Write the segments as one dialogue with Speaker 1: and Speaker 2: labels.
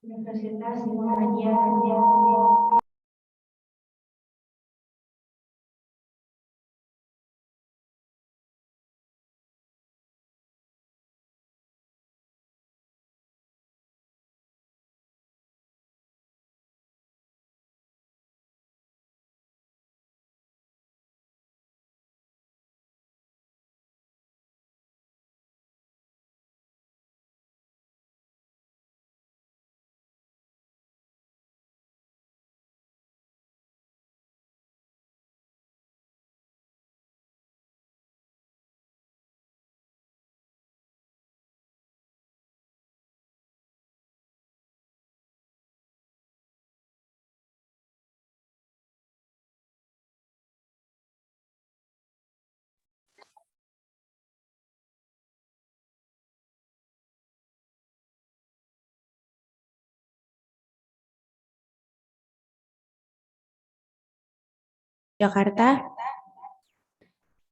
Speaker 1: Universitas Muhammadiyah. Jakarta,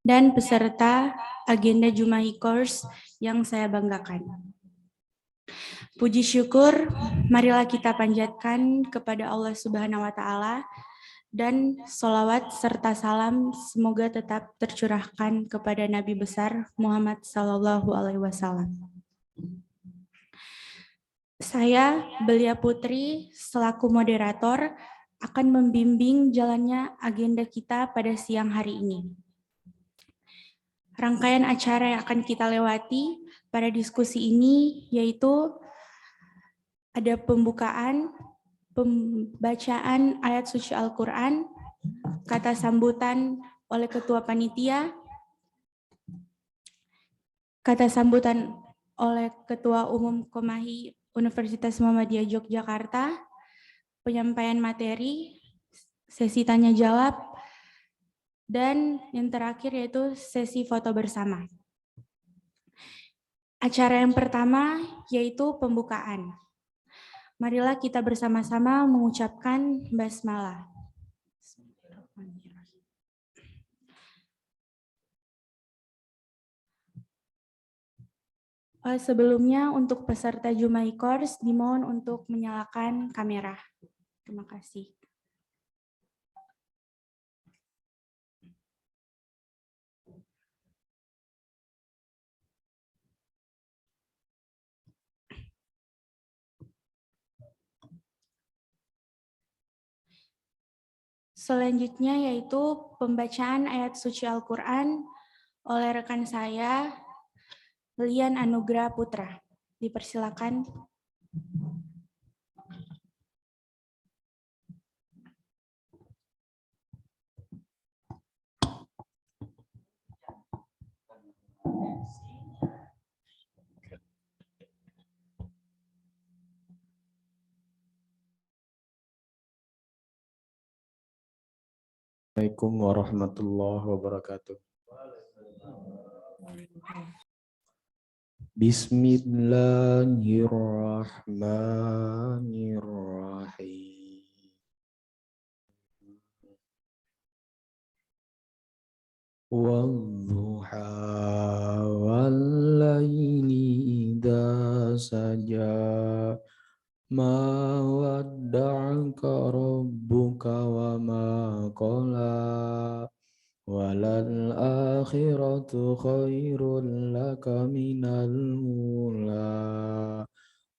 Speaker 1: dan peserta agenda Jumahi Course yang saya banggakan. Puji syukur, marilah kita panjatkan kepada Allah Subhanahu wa Ta'ala, dan sholawat serta salam semoga tetap tercurahkan kepada Nabi besar Muhammad Sallallahu Alaihi Wasallam. Saya, Belia Putri, selaku moderator, akan membimbing jalannya agenda kita pada siang hari ini. Rangkaian acara yang akan kita lewati pada diskusi ini yaitu ada pembukaan, pembacaan ayat suci Al-Quran, kata sambutan oleh Ketua Panitia, kata sambutan oleh Ketua Umum Komahi Universitas Muhammadiyah Yogyakarta, penyampaian materi, sesi tanya jawab, dan yang terakhir yaitu sesi foto bersama. Acara yang pertama yaitu pembukaan. Marilah kita bersama-sama mengucapkan basmalah. Sebelumnya untuk peserta Jumahi Course dimohon untuk menyalakan kamera. Terima kasih. Selanjutnya yaitu pembacaan ayat suci Al-Quran oleh rekan saya, Lian Anugrah Putra. Dipersilakan.
Speaker 2: Assalamualaikum warahmatullahi wabarakatuh. Bismillahirrahmanirrahim. Wadduha wal-laili idza saja. Ma wadda'aka rabbuka wa ma qala. Walal akhiratu khairul laka minal ula.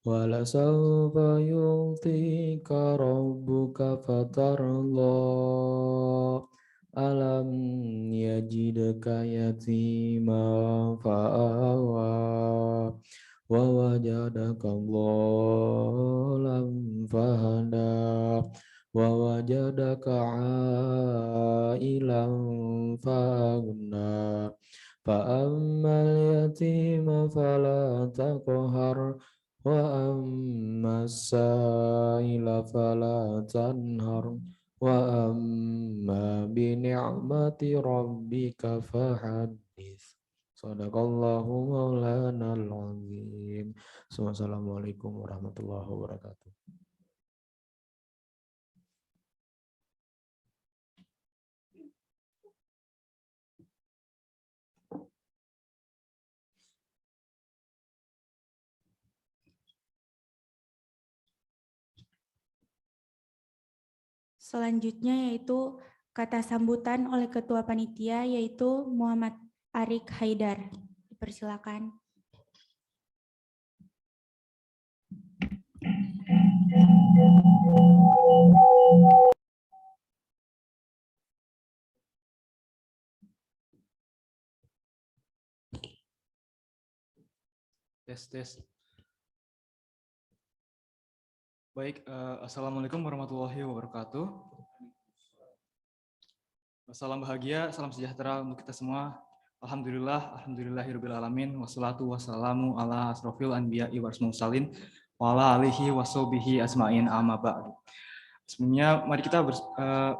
Speaker 2: Walasawfa yu'tika rabbuka fatarla. Alam yajidka yatima fa'awa. Wa wajadaka dhalam fahada. ووجدك عائلا فأغنى فأما اليتيم فلا تقهر وأما السائل فلا تنهر وأما بنعمة ربك فحدث. Sadaqallahu maulana al-azim. Assalamualaikum warahmatullahi wabarakatuh.
Speaker 1: Selanjutnya yaitu kata sambutan oleh Ketua Panitia yaitu Muhammad Arik Haidar. Dipersilakan.
Speaker 3: Tes. Baik, Assalamualaikum warahmatullahi wabarakatuh. Salam bahagia, salam sejahtera untuk kita semua. Alhamdulillahirrabbilalamin. Wassalatu wassalamu ala asrofil anbiya'i wal mursalin wa ala alihi wassobihi asma'in amma ba'du. Sebelumnya, mari kita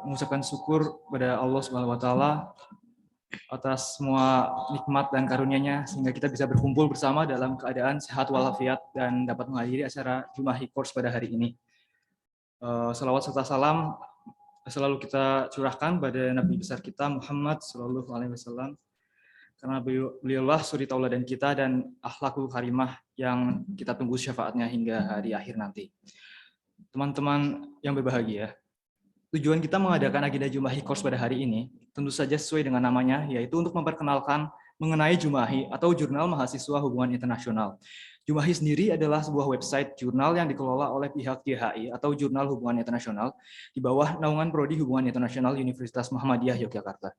Speaker 3: mengucapkan syukur kepada Allah Subhanahu wa Ta'ala atas semua nikmat dan karunia-Nya sehingga kita bisa berkumpul bersama dalam keadaan sehat walafiat dan dapat menghadiri acara Jumahi Course pada hari ini. Salawat serta salam selalu kita curahkan pada Nabi besar kita Muhammad Sallallahu Alaihi Wasallam karena beliaulah suri tauladan kita dan akhlakul karimah yang kita tunggu syafaatnya hingga hari akhir nanti. Teman-teman yang berbahagia, tujuan kita mengadakan agenda Jumahi Course pada hari ini tentu saja sesuai dengan namanya, yaitu untuk memperkenalkan mengenai Jumahi atau Jurnal Mahasiswa Hubungan Internasional. Jumahi sendiri adalah sebuah website jurnal yang dikelola oleh pihak JHI atau Jurnal Hubungan Internasional di bawah naungan Prodi Hubungan Internasional Universitas Muhammadiyah Yogyakarta.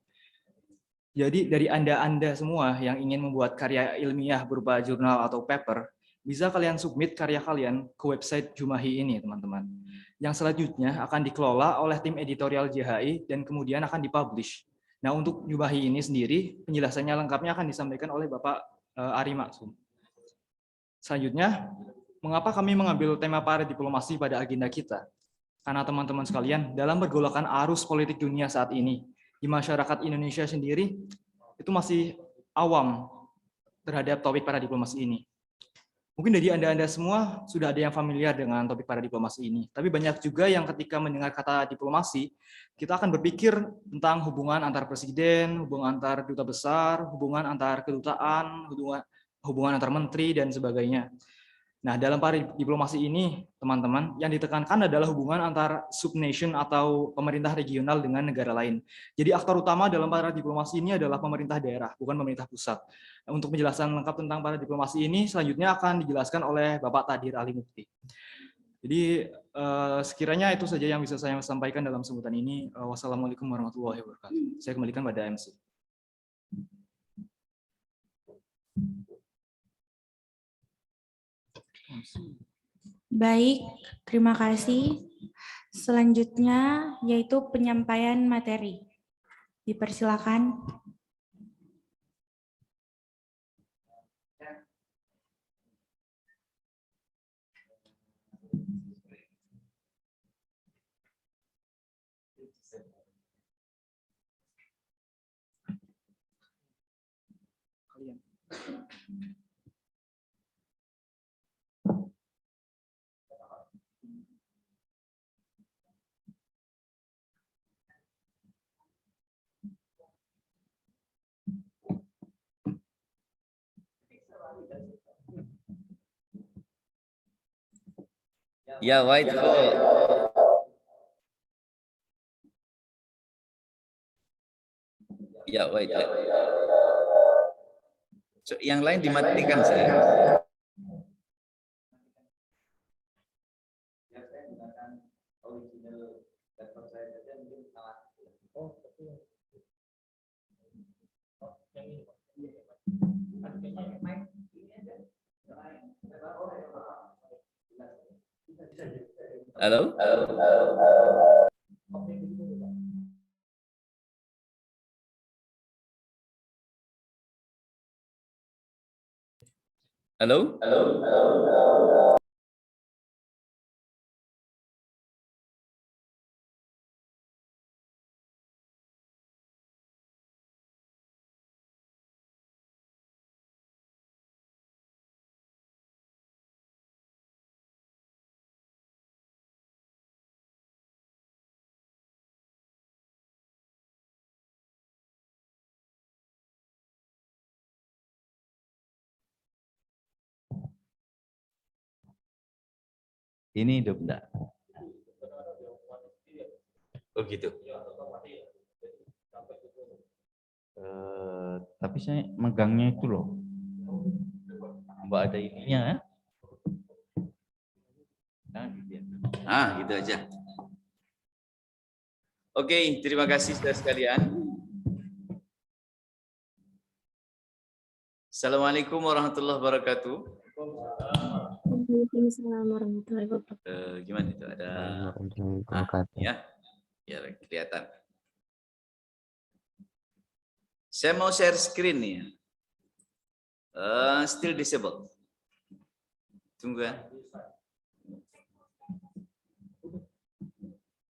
Speaker 3: Jadi dari Anda semua yang ingin membuat karya ilmiah berupa jurnal atau paper, bisa kalian submit karya kalian ke website Jumahi ini, teman-teman. Yang selanjutnya akan dikelola oleh tim editorial JHI dan kemudian akan dipublish. Nah, untuk Jumahi ini sendiri, penjelasannya lengkapnya akan disampaikan oleh Bapak Ari Maksum. Selanjutnya, mengapa kami mengambil tema para diplomasi pada agenda kita? Karena teman-teman sekalian, dalam pergolakan arus politik dunia saat ini, di masyarakat Indonesia sendiri, itu masih awam terhadap topik para diplomasi ini. Mungkin dari Anda semua sudah ada yang familiar dengan topik para diplomasi ini, tapi banyak juga yang ketika mendengar kata diplomasi, kita akan berpikir tentang hubungan antar presiden, hubungan antar duta besar, hubungan antar kedutaan, hubungan antar menteri, dan sebagainya. Nah, dalam para diplomasi ini, teman-teman, yang ditekankan adalah hubungan antar subnation atau pemerintah regional dengan negara lain. Jadi aktor utama dalam para diplomasi ini adalah pemerintah daerah, bukan pemerintah pusat. Untuk penjelasan lengkap tentang para diplomasi ini, selanjutnya akan dijelaskan oleh Bapak Tadir Ali Mukti. Jadi sekiranya itu saja yang bisa saya sampaikan dalam sambutan ini. Wassalamualaikum warahmatullahi wabarakatuh. Saya kembalikan pada MC.
Speaker 1: Baik, terima kasih. Selanjutnya yaitu penyampaian materi. Dipersilakan.
Speaker 4: Ya, white kok. Ya, white. So, yang lain dimatikan saya. Halo? Halo? Ini hidup enggak? Oh gitu. Tapi saya megangnya itu loh. Mbak ada ininya ya? Gitu aja. Oke, terima kasih saudara sekalian. Assalamualaikum warahmatullahi wabarakatuh.
Speaker 5: Waalaikumsalam warahmatullahi wabarakatuh.
Speaker 4: Gimana itu? Ada ya, ya kelihatan. Saya mau share screen nih. Still disabled. Tunggu ya.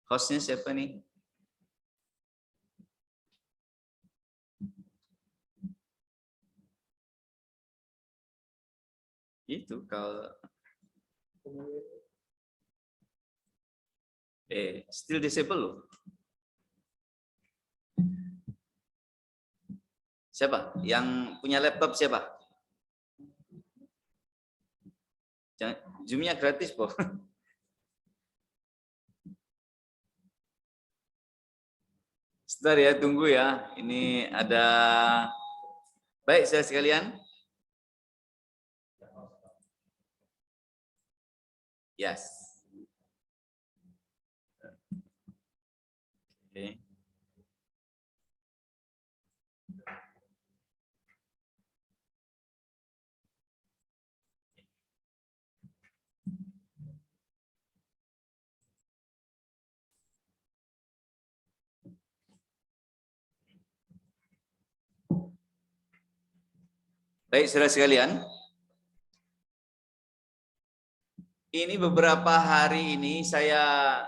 Speaker 4: Hostnya siapa nih? Itu kalau still disable loh. Siapa? Yang punya laptop siapa? Zoom-nya gratis, Boh. Sebentar ya, tunggu ya. Ini ada. Baik, saya sekalian. Yes. Oke. Baik, saudara sekalian. Ini beberapa hari ini saya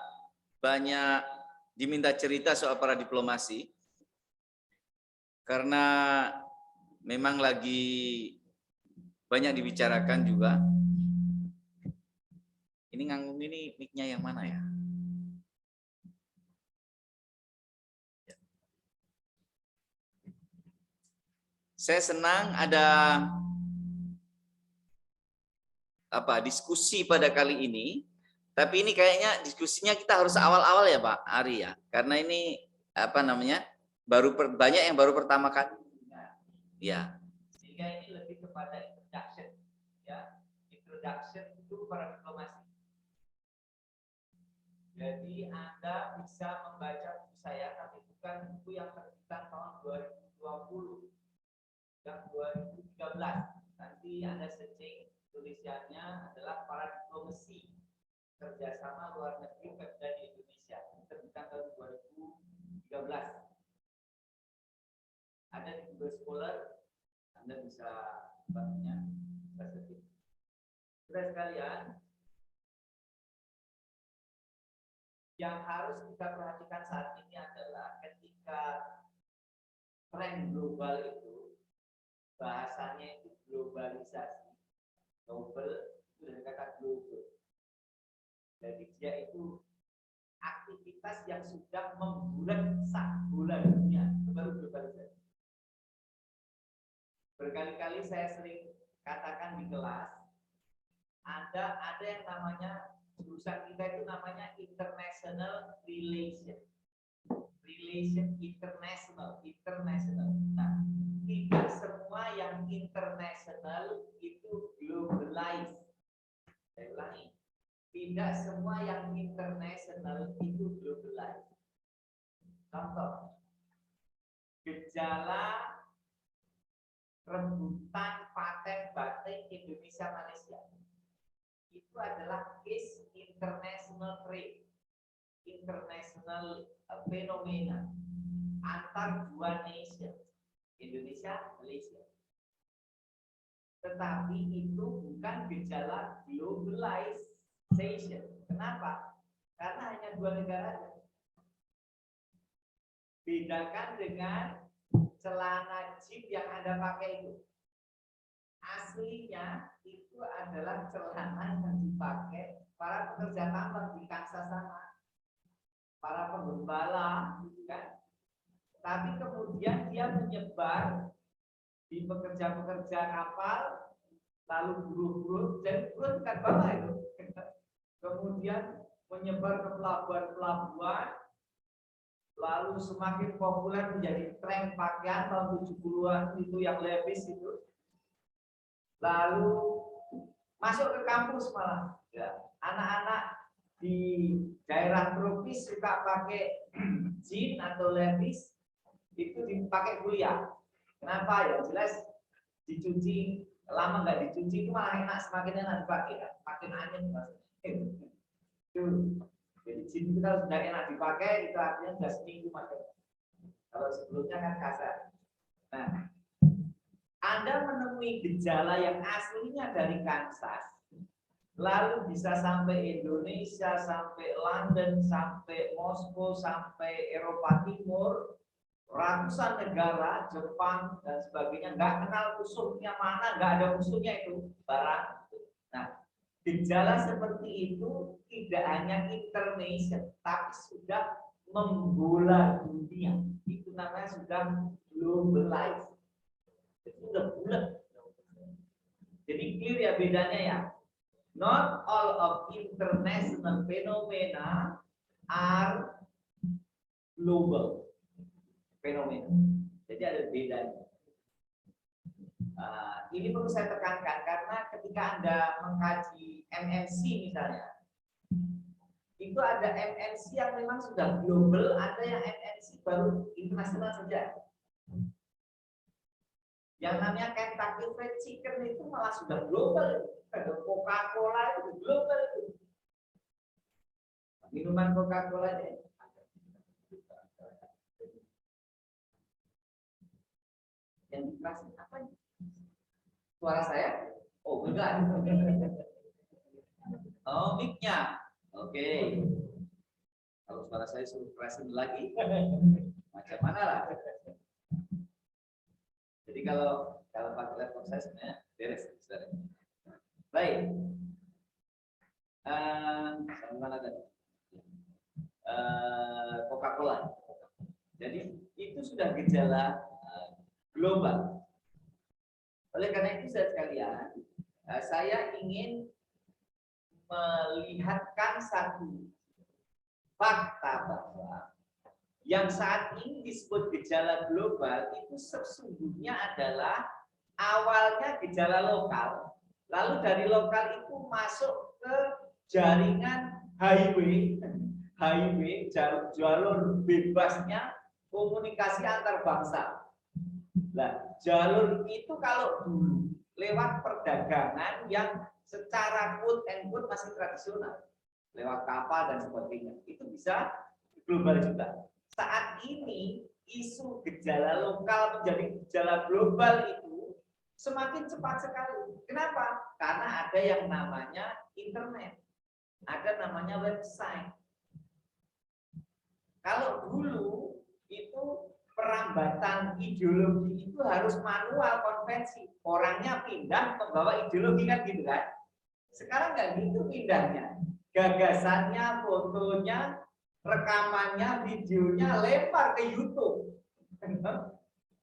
Speaker 4: banyak diminta cerita soal para diplomasi. Karena memang lagi banyak dibicarakan juga. Ini nganggung ini mic-nya yang mana ya? Saya senang ada diskusi pada kali ini, tapi ini kayaknya diskusinya kita harus awal-awal ya Pak Ari ya, karena ini banyak yang baru pertama kali. Ya. Sehingga ini lebih kepada introduction, ya. Introduction itu para diplomasi. Jadi Anda bisa membaca buku saya, tapi bukan buku yang terbitan tahun 2020. Yang 2013 nanti Anda searching tulisannya adalah para diplomasi kerjasama luar negeri dan di Indonesia, terbitan tahun 2013. Ada di Google Scholar, Anda bisa bacanya. Saudara sekalian, yang harus kita perhatikan saat ini adalah ketika tren global itu bahasanya itu globalisasi. Global itu dari kata global. Jadi dia itu aktivitas yang sudah membulat sak bola dunia, itu baru globalisasi. Berkali-kali saya sering katakan di kelas, ada yang namanya jurusan kita itu namanya international relation international. Nah, tidak semua yang international itu globalize. Saya ulangi, tidak semua yang international itu globalize. Contoh, gejala rebutan paten batik Indonesia Malaysia itu adalah case international trade, international fenomena antar dua nation, Indonesia Malaysia. tetapi itu bukan gejala globalization. Kenapa? Karena hanya 2 negara. Bedakan dengan celana jeans yang Anda pakai itu. Aslinya itu adalah celana yang dipakai para pekerja tambang di Kansas sana, para penggembala, gitu kan. Tapi kemudian dia menyebar di pekerja-pekerja kapal, lalu buruh-buruh, dan buruh bukan bawah itu. Kemudian menyebar ke pelabuhan-pelabuhan, lalu semakin populer menjadi tren pakaian tahun 70-an itu yang Levi's itu. Lalu masuk ke kampus malah. Ya, anak-anak di daerah tropis suka pakai jeans atau Levi's itu dipakai kuliah. Kenapa ya? Jelas dicuci lama nggak dicuci itu malah enak, semakin enak dipakai, makin angin itu. Jadi jeans itu kalau sudah enak dipakai itu artinya sudah seminggu pakai. Kalau sebelumnya kan kasar. Nah, Anda menemui gejala yang aslinya dari Kansas, lalu bisa sampai Indonesia, sampai London, sampai Moskow, sampai Eropa Timur, ratusan negara, Jepang dan sebagainya, nggak kenal musuhnya mana, nggak ada musuhnya itu barang. Nah, gejala seperti itu tidak hanya international, tapi sudah membola dunia. Itu namanya sudah globalized. Itu udah bulat. Jadi clear ya bedanya ya. Not all of international phenomena are global phenomena. Jadi ada bedanya. Ini perlu saya tekankan karena ketika Anda mengkaji MNC misalnya, itu ada MNC yang memang sudah global, ada yang MNC baru internasional saja. Yang namanya Kentucky Fried Chicken itu malah sudah global. Coca-Cola itu global. Minuman Coca-Cola ini. Yang dikasih apa ini? Suara saya? Oh, enggak. Oh, mic-nya. Oke. Kalau suara saya suruh kerasin lagi, macam mana lah? Jadi kalau pakai laptop saya sebenarnya beres. Baik. Mana tadi? Coca-Cola. Jadi itu sudah gejala global. Oleh karena itu sekalian, saya ingin melihatkan satu fakta bahwa yang saat ini disebut gejala global itu sesungguhnya adalah awalnya gejala lokal, lalu dari lokal itu masuk ke jaringan highway, jalur bebasnya komunikasi antar bangsa. Nah, jalur itu kalau dulu lewat perdagangan yang secara quote and quote masih tradisional, lewat kapal dan sebagainya, itu bisa global juga. Saat ini isu gejala lokal menjadi gejala global itu semakin cepat sekali. Kenapa? Karena ada yang namanya internet, ada namanya website. Kalau dulu itu perambatan ideologi itu harus manual konvensi, orangnya pindah membawa ideologi kan gitu kan. Sekarang nggak gitu pindahnya, gagasannya, fotonya, rekamannya, videonya lempar ke YouTube.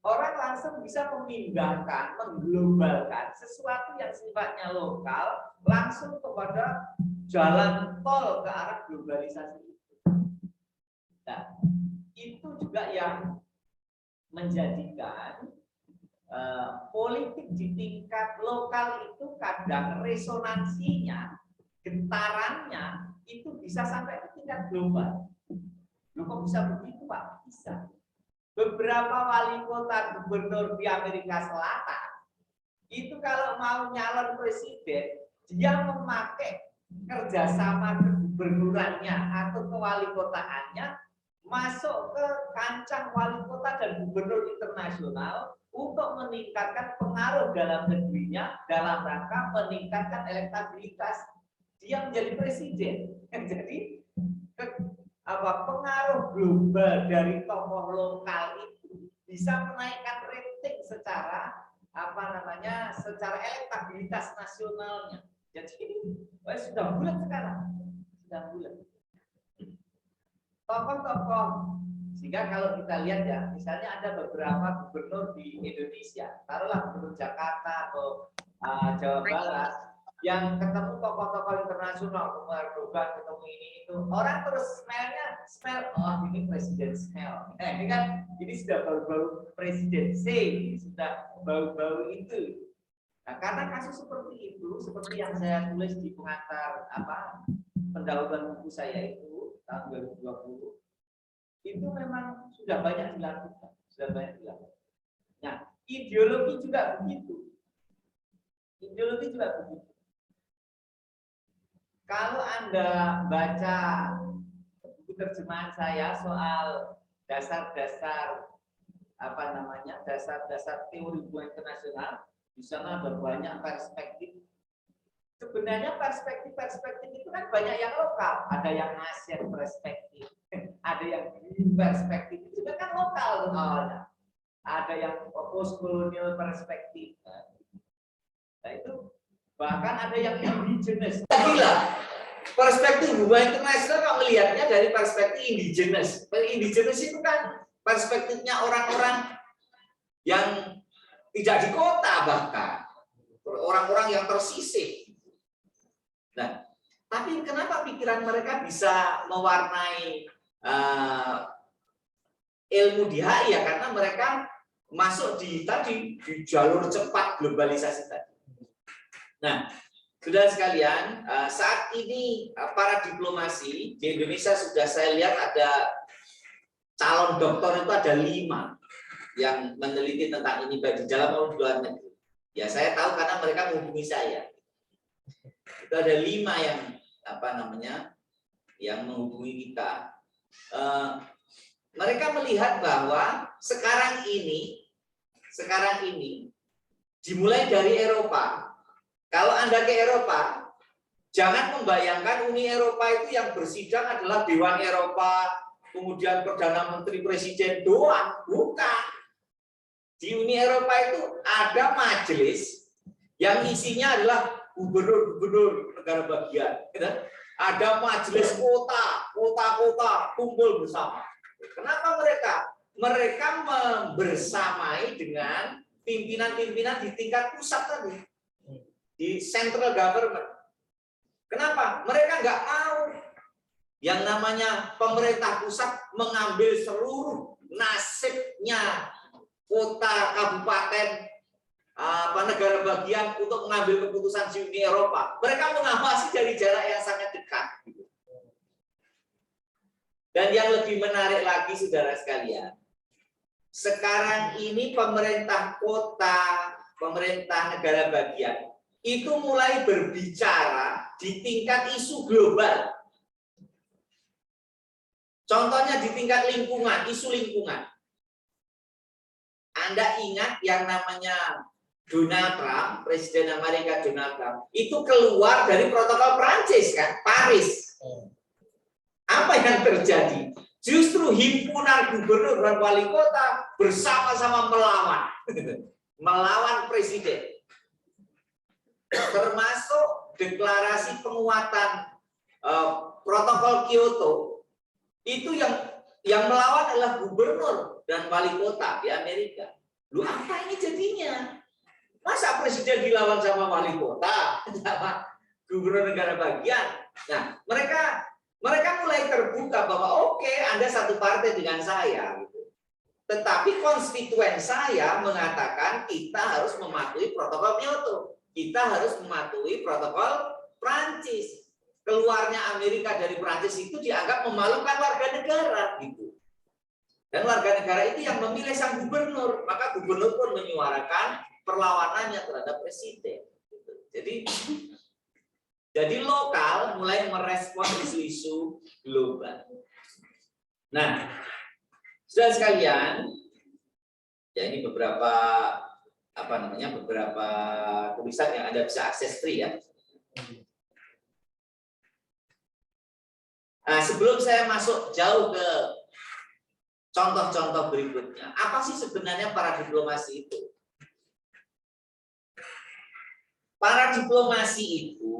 Speaker 4: Orang langsung bisa memindahkan, mengglobalkan sesuatu yang sifatnya lokal langsung kepada jalan tol ke arah globalisasi itu. Nah, itu juga yang menjadikan politik di tingkat lokal itu kadang resonansinya, getarannya itu bisa sampai ke tingkat global. Loh, kok bisa begitu Pak? Bisa. Beberapa wali kota gubernur di Amerika Selatan itu kalau mau nyalon presiden, dia memakai kerjasama kegubernurannya atau kewali kotaannya masuk ke kancah wali kota dan gubernur internasional untuk meningkatkan pengaruh dalam negerinya dalam rangka meningkatkan elektabilitas dia menjadi presiden. Jadi pengaruh global dari tokoh lokal itu bisa menaikkan rating secara secara elektabilitas nasionalnya. Jadi sudah bulat sekarang, sudah bulat. Tokoh-tokoh, sehingga kalau kita lihat ya, misalnya ada beberapa gubernur di Indonesia, taruhlah gubernur Jakarta atau Jawa Barat, yang ketemu tokoh-tokoh internasional, ketemu Erdogan, ketemu ini itu, orang terus smell, oh ini presiden smell, ini kan, ini sudah bau-bau presiden C, sudah bau-bau itu. Nah, karena kasus seperti itu, seperti yang saya tulis di pengantar pendahuluan buku saya itu tahun 2020, itu memang sudah banyak dilakukan, Nah, ideologi juga begitu. Kalau Anda baca buku terjemahan saya soal dasar-dasar dasar-dasar teori hubungan internasional, di sana ada banyak perspektif. Sebenarnya perspektif itu kan banyak yang lokal, ada yang Asian perspektif, ada yang green perspektif, itu juga kan lokal awalnya. Ada yang post kolonial perspektif. Nah itu bahkan ada yang indigenous. Gila. Perspektif hubungan internasional kalau melihatnya dari perspektif indigenous. Indigenous itu kan perspektifnya orang-orang yang tidak di kota, bahkan orang-orang yang tersisih. Nah, tapi kenapa pikiran mereka bisa mewarnai ilmu di HI ya? Karena mereka masuk di jalur cepat globalisasi tadi. Nah, saudara sekalian, saat ini para diplomasi di Indonesia sudah saya lihat ada calon doktor itu ada 5 yang meneliti tentang ini baik di dalam maupun di luar negeri. Ya, saya tahu karena mereka menghubungi saya. Itu ada 5 yang menghubungi kita. Mereka melihat bahwa sekarang ini dimulai dari Eropa. Kalau Anda ke Eropa, jangan membayangkan Uni Eropa itu yang bersidang adalah Dewan Eropa, kemudian Perdana Menteri Presiden doang. Bukan. Di Uni Eropa itu ada majelis yang isinya adalah gubernur-gubernur negara bagian. Ada majelis kota kumpul bersama. Kenapa mereka bersamai dengan pimpinan-pimpinan di tingkat pusat tadi, di central government. Kenapa? Mereka nggak mau yang namanya pemerintah pusat mengambil seluruh nasibnya kota, kabupaten, negara bagian untuk mengambil keputusan di Uni Eropa. Mereka mengawasi dari jarak yang sangat dekat. Dan yang lebih menarik lagi, saudara sekalian, sekarang ini pemerintah kota, pemerintah negara bagian itu mulai berbicara di tingkat isu global. Contohnya di tingkat lingkungan, isu lingkungan. Anda ingat yang namanya Donald Trump, Presiden Amerika Donald Trump, itu keluar dari protokol Prancis kan, Paris. Apa yang terjadi? Justru himpunan gubernur dan wali kota bersama-sama melawan presiden. Termasuk deklarasi penguatan protokol Kyoto, itu yang melawan adalah gubernur dan wali kota di Amerika. Lu apa ini jadinya? Masa presiden dilawan sama wali kota, sama gubernur negara bagian? Nah, mereka mulai terbuka bahwa oke, Anda satu partai dengan saya, tetapi konstituen saya mengatakan kita harus mematuhi protokol Kyoto, kita harus mematuhi protokol Prancis. Keluarnya Amerika dari Prancis itu dianggap memalukan warga negara, gitu. Dan warga negara itu yang memilih sang gubernur, maka gubernur pun menyuarakan perlawanannya terhadap presiden. Jadi lokal mulai merespon isu-isu global. Nah, saudara sekalian, ya ini beberapa beberapa tulisan yang Anda bisa akses free ya. Nah, sebelum saya masuk jauh ke contoh-contoh berikutnya, apa sih sebenarnya para diplomasi itu? Para diplomasi itu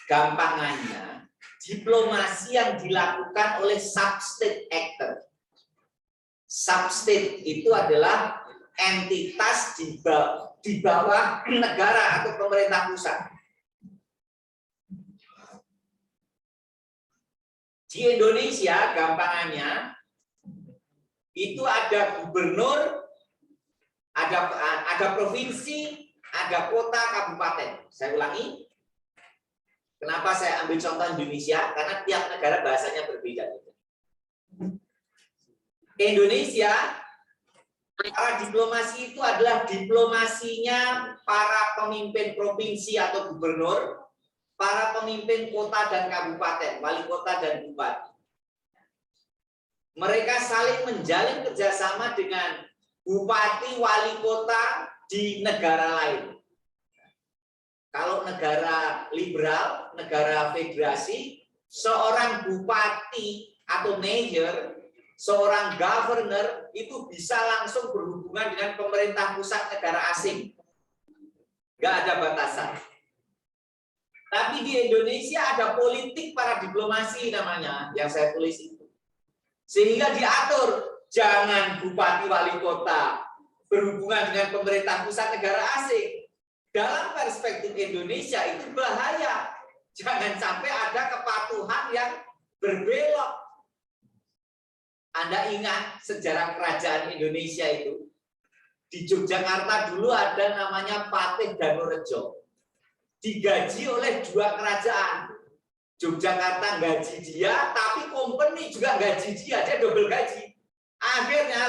Speaker 4: gampangannya diplomasi yang dilakukan oleh sub-state actor. Sub-state itu adalah entitas di bawah negara atau pemerintah pusat. Di Indonesia gampangannya itu ada gubernur, ada provinsi, ada kota, kabupaten. Saya ulangi. Kenapa saya ambil contoh Indonesia? Karena tiap negara bahasanya berbeda. Indonesia, para diplomasi itu adalah diplomasinya para pemimpin provinsi atau gubernur, para pemimpin kota dan kabupaten, wali kota dan bupati. Mereka saling menjalin kerjasama dengan bupati, wali kota di negara lain. Kalau negara liberal, negara federasi, seorang bupati atau mayor, seorang governor itu bisa langsung berhubungan dengan pemerintah pusat negara asing. Nggak ada batasan. Tapi di Indonesia ada politik para diplomasi namanya, yang saya tulis itu. Sehingga diatur, jangan bupati wali kota berhubungan dengan pemerintah pusat negara asing. Dalam perspektif Indonesia itu bahaya. Jangan sampai ada kepatuhan yang berbelok. Anda ingat sejarah kerajaan Indonesia itu? Di Yogyakarta dulu ada namanya Patih Danurejo. Digaji oleh dua kerajaan. Yogyakarta gaji dia, tapi company juga gaji dia. Dia double gaji. Akhirnya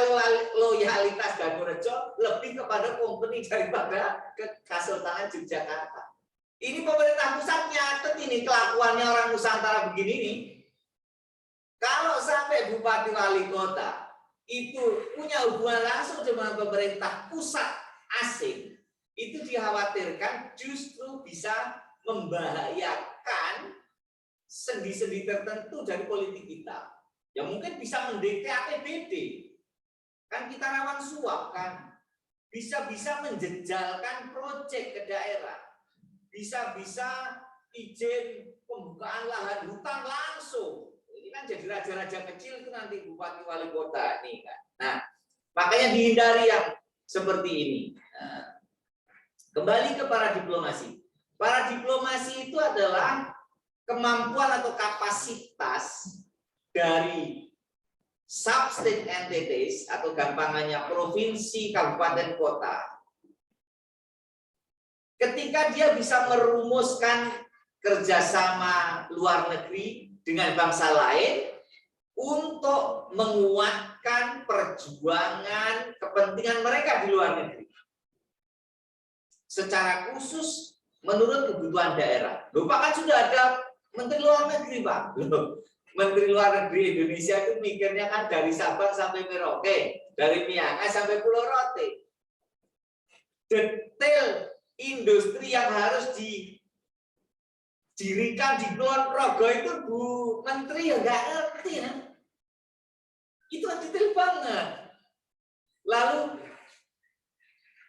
Speaker 4: loyalitas Danurejo lebih kepada company daripada ke Kesultanan Yogyakarta. Ini pemerintah pusat nyatet ini kelakuannya orang Nusantara begini nih. Kalau sampai bupati wali kota itu punya hubungan langsung dengan pemerintah pusat asing, itu dikhawatirkan justru bisa membahayakan sendi-sendi tertentu dari politik kita. Ya mungkin bisa mendekati APBD. Kan kita rawan suap kan. Bisa-bisa menjejalkan proyek ke daerah. Bisa-bisa izin pembukaan lahan hutan langsung. Ini kan jadi raja-raja kecil itu nanti bupati wali kota ini kan. Nah, makanya dihindari yang seperti ini. Nah, kembali ke para diplomasi. Para diplomasi itu adalah kemampuan atau kapasitas dari sub-state entities atau gampangannya provinsi, kabupaten, kota. Ketika dia bisa merumuskan kerjasama luar negeri dengan bangsa lain untuk menguatkan perjuangan kepentingan mereka di luar negeri. Secara khusus menurut kebutuhan daerah. Loh, Pak, kan sudah ada Menteri Luar Negeri, Pak. Loh, Menteri Luar Negeri Indonesia itu mikirnya kan dari Sabang sampai Merauke, dari Miangas sampai Pulau Rote. Detail industri yang harus didirikan di Kulon Progo itu Bu Menteri ya nggak ngerti ya. Itu detail banget. Lalu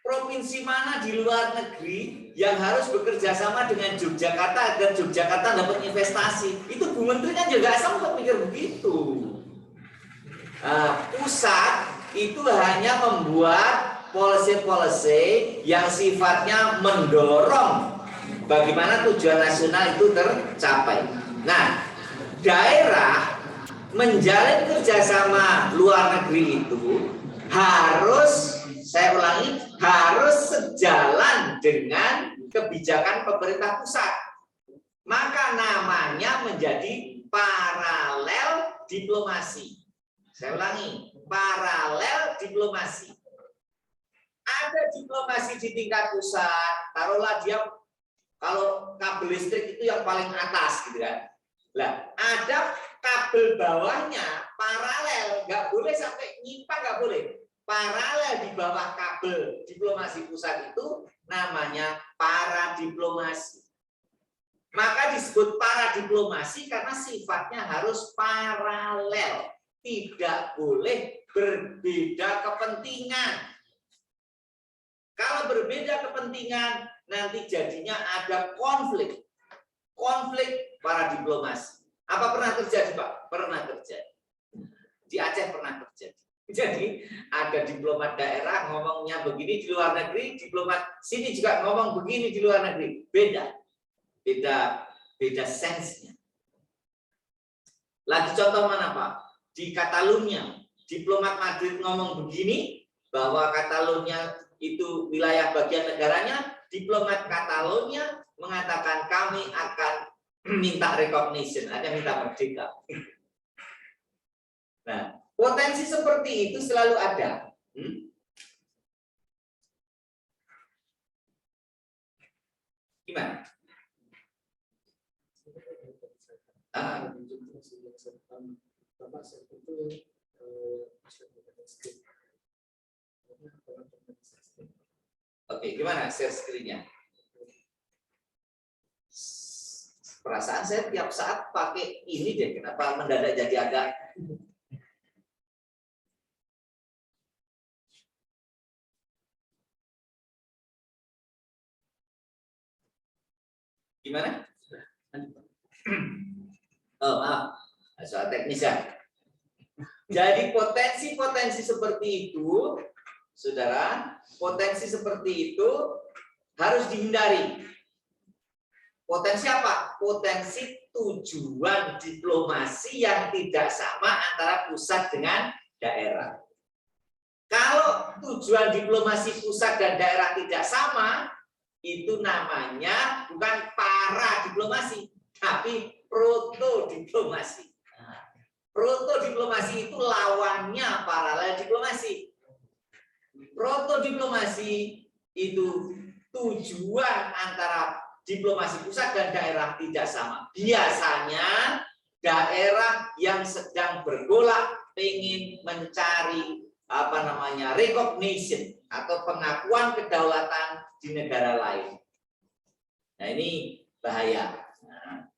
Speaker 4: provinsi mana di luar negeri yang harus bekerja sama dengan Yogyakarta agar Yogyakarta dapat investasi. Itu Bu Menteri kan juga sempat mikir begitu. Pusat itu hanya membuat policy-policy yang sifatnya mendorong bagaimana tujuan nasional itu tercapai. Nah, daerah menjalin kerjasama luar negeri itu harus, saya ulangi, harus sejalan dengan kebijakan pemerintah pusat. Maka namanya menjadi paralel diplomasi. Saya ulangi, paralel diplomasi. Ada diplomasi di tingkat pusat, taruhlah dia kalau kabel listrik itu yang paling atas gitu kan. Nah, ada kabel bawahnya paralel boleh sampai nyimpang nggak boleh. Paralel di bawah kabel diplomasi pusat itu namanya paradiplomasi. Maka disebut paradiplomasi karena sifatnya harus paralel, tidak boleh berbeda kepentingan. Kalau berbeda kepentingan, nanti jadinya ada konflik. Konflik paradiplomasi. Apa pernah terjadi, Pak? Pernah terjadi. Di Aceh pernah terjadi. Jadi ada diplomat daerah ngomongnya begini di luar negeri, diplomat sini juga ngomong begini di luar negeri. Beda sense-nya. Lagi contoh mana, Pak? Di Catalunya, diplomat Madrid ngomong begini bahwa Catalunya itu wilayah bagian negaranya, diplomat Catalonia mengatakan kami akan minta recognition, akan minta merdeka. Nah, potensi seperti itu selalu ada. Gimana? Oke, gimana share screen-nya? Perasaan saya tiap saat pakai ini deh, kenapa mendadak jadi agak gimana? Oh, maaf, soal teknis ya. Jadi potensi-potensi seperti itu, saudara, potensi seperti itu harus dihindari. Potensi apa? Potensi tujuan diplomasi yang tidak sama antara pusat dengan daerah. Kalau tujuan diplomasi pusat dan daerah tidak sama, itu namanya bukan para diplomasi, tapi proto diplomasi. Proto diplomasi itu lawannya paralel diplomasi. Proto diplomasi itu tujuan antara diplomasi pusat dan daerah tidak sama. Biasanya daerah yang sedang bergolak ingin mencari recognition atau pengakuan kedaulatan di negara lain. Nah, ini bahaya. Nah.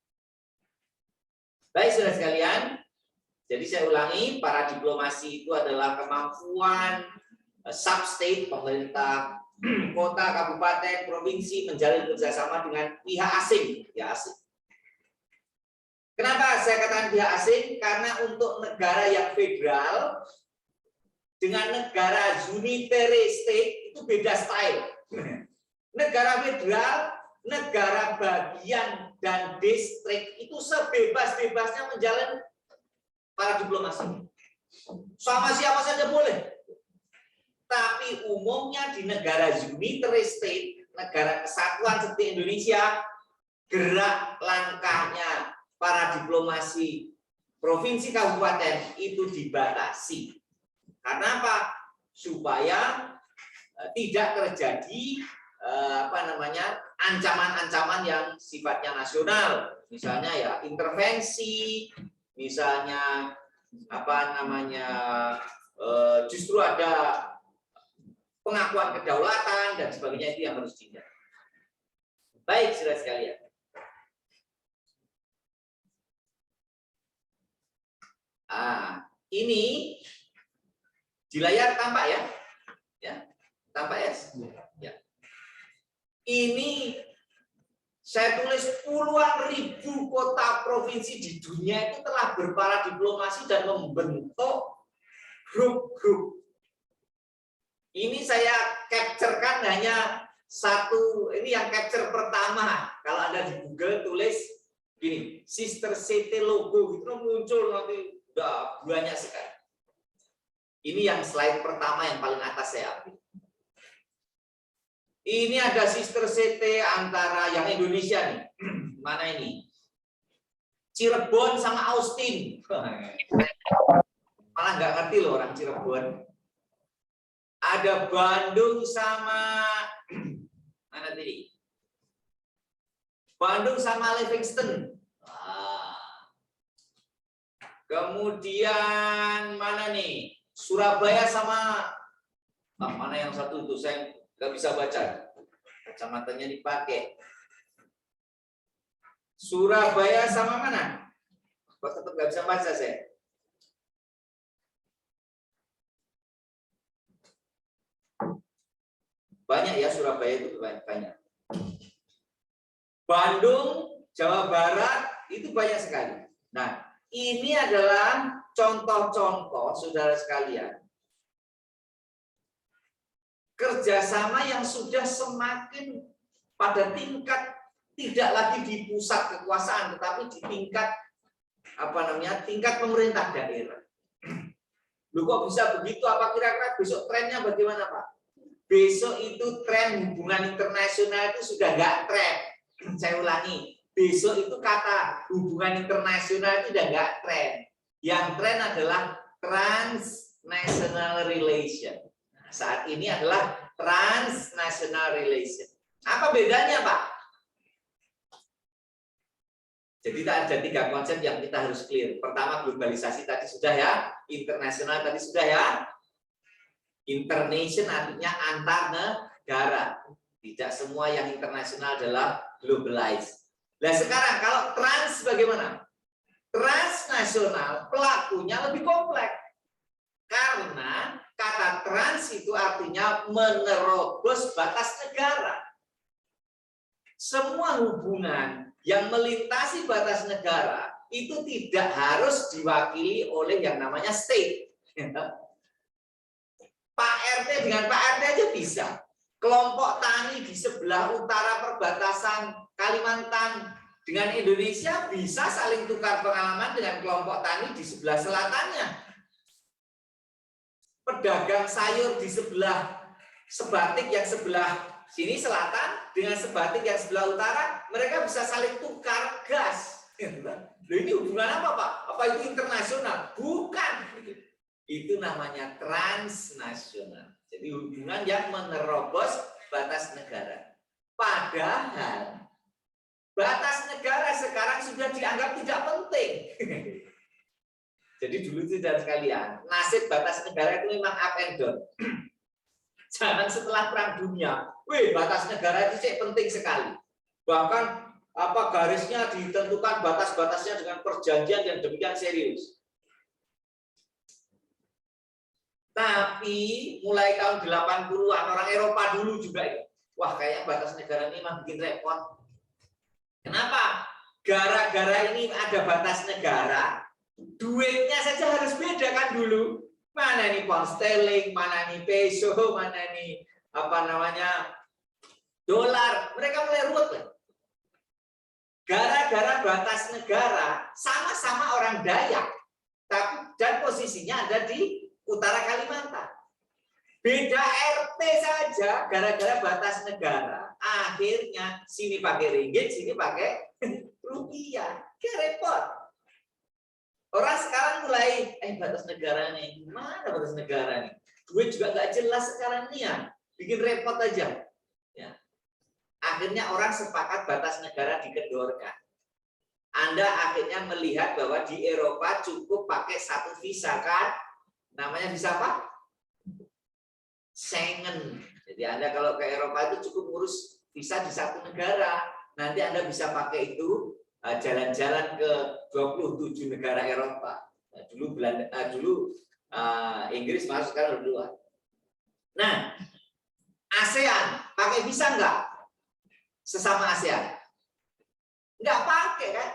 Speaker 4: Baik, saudara sekalian. Jadi saya ulangi, para diplomasi itu adalah kemampuan substate, pemerintah kota, kabupaten, provinsi menjalin kerjasama dengan pihak asing. Kenapa saya katakan pihak asing? Karena untuk negara yang federal dengan negara unitary state itu beda style. Negara federal, negara bagian dan distrik itu sebebas-bebasnya menjalin para diplomasi. Sama siapa saja boleh. Tapi umumnya di negara unitary state, negara kesatuan seperti Indonesia, gerak langkahnya para diplomasi provinsi kabupaten itu dibatasi. Karena apa? Supaya tidak terjadi ancaman-ancaman yang sifatnya nasional, misalnya ya intervensi, misalnya justru ada pengakuan kedaulatan dan sebagainya, itu yang harus dihindari. Baik, saudara sekalian. Ini di layar tampak ya? Ya, tampak ya? Ya. Ini saya tulis puluhan ribu kota provinsi di dunia itu telah berpara diplomasi dan membentuk grup-grup. Ini saya capture-kan hanya satu, ini yang capture pertama. Kalau Anda di Google tulis gini, Sister City logo, itu muncul nanti udah banyak sekali. Ini yang slide pertama yang paling atas saya ambil. Ini ada Sister City antara yang Indonesia nih. Mana ini? Cirebon sama Austin. Malah nggak ngerti loh orang Cirebon. Ada Bandung sama mana tadi? Bandung sama Livingston. Kemudian mana nih?
Speaker 6: Surabaya sama mana yang satu itu saya nggak bisa baca. Kacamatanya dipakai. Surabaya sama mana? Kok tetap nggak bisa baca saya? Banyak ya Surabaya itu banyak. Bandung, Jawa Barat itu banyak sekali. Nah, ini adalah contoh-contoh saudara sekalian. Kerjasama yang sudah semakin pada tingkat tidak lagi di pusat kekuasaan, tetapi di tingkat tingkat pemerintah daerah. Lu kok bisa begitu? Apa kira-kira besok trennya bagaimana, Pak? Besok itu tren hubungan internasional itu sudah nggak tren. Saya ulangi, besok itu kata hubungan internasional itu sudah nggak tren. Yang tren adalah transnational relation. Nah, saat ini adalah transnational relation. Apa bedanya, Pak? Jadi ada 3 konsep yang kita harus clear. Pertama, globalisasi tadi sudah ya, internasional tadi sudah ya. Internation artinya antar negara. Tidak semua yang internasional adalah globalized. Nah sekarang kalau trans bagaimana? Transnasional pelakunya lebih kompleks. Karena kata trans itu artinya menerobos batas negara. Semua hubungan yang melintasi batas negara itu tidak harus diwakili oleh yang namanya state. Pak RT dengan Pak RT aja bisa. Kelompok tani di sebelah utara perbatasan Kalimantan dengan Indonesia bisa saling tukar pengalaman dengan kelompok tani di sebelah selatannya. Pedagang sayur di sebelah sebatik yang sebelah sini selatan dengan sebatik yang sebelah utara, mereka bisa saling tukar gas. Loh, ini hubungan apa, Pak? Apa itu internasional? Bukan. Itu namanya transnasional. Jadi hubungan yang menerobos batas negara. Padahal batas negara sekarang sudah dianggap tidak penting. Jadi dulu tidak sekalian, nasib batas negara itu memang up and down. Jangan setelah Perang Dunia, batas negara itu penting sekali. Bahkan garisnya ditentukan batas-batasnya dengan perjanjian yang demikian serius. Tapi mulai tahun 80-an orang Eropa dulu juga ya. Wah, kayak batas negara ini memang bikin repot. Kenapa? Gara-gara ini ada batas negara, duitnya saja harus beda kan dulu. Mana nih pound sterling, mana nih peso, mana nih dolar. Mereka mulai ruwet. Gara-gara batas negara, sama-sama orang Dayak, dan posisinya ada di utara Kalimantan. Beda RT saja gara-gara batas negara. Akhirnya sini pakai ringgit, sini pakai rupiah. Kayak repot. Orang sekarang mulai batas negara nih. Mana batas negara nih? Duit juga nggak jelas sekarang nih ya. Bikin repot aja. Ya. Akhirnya orang sepakat batas negara dikedorkan. Anda akhirnya melihat bahwa di Eropa cukup pakai satu visa kan? Namanya visa apa? Schengen. Jadi Anda kalau ke Eropa itu cukup ngurus visa di satu negara. Nanti Anda bisa pakai itu jalan-jalan ke 27 negara Eropa. Nah, dulu Inggris masuk, sekarang berdua. Nah, ASEAN pakai visa enggak? Sesama ASEAN? Enggak pakai kan?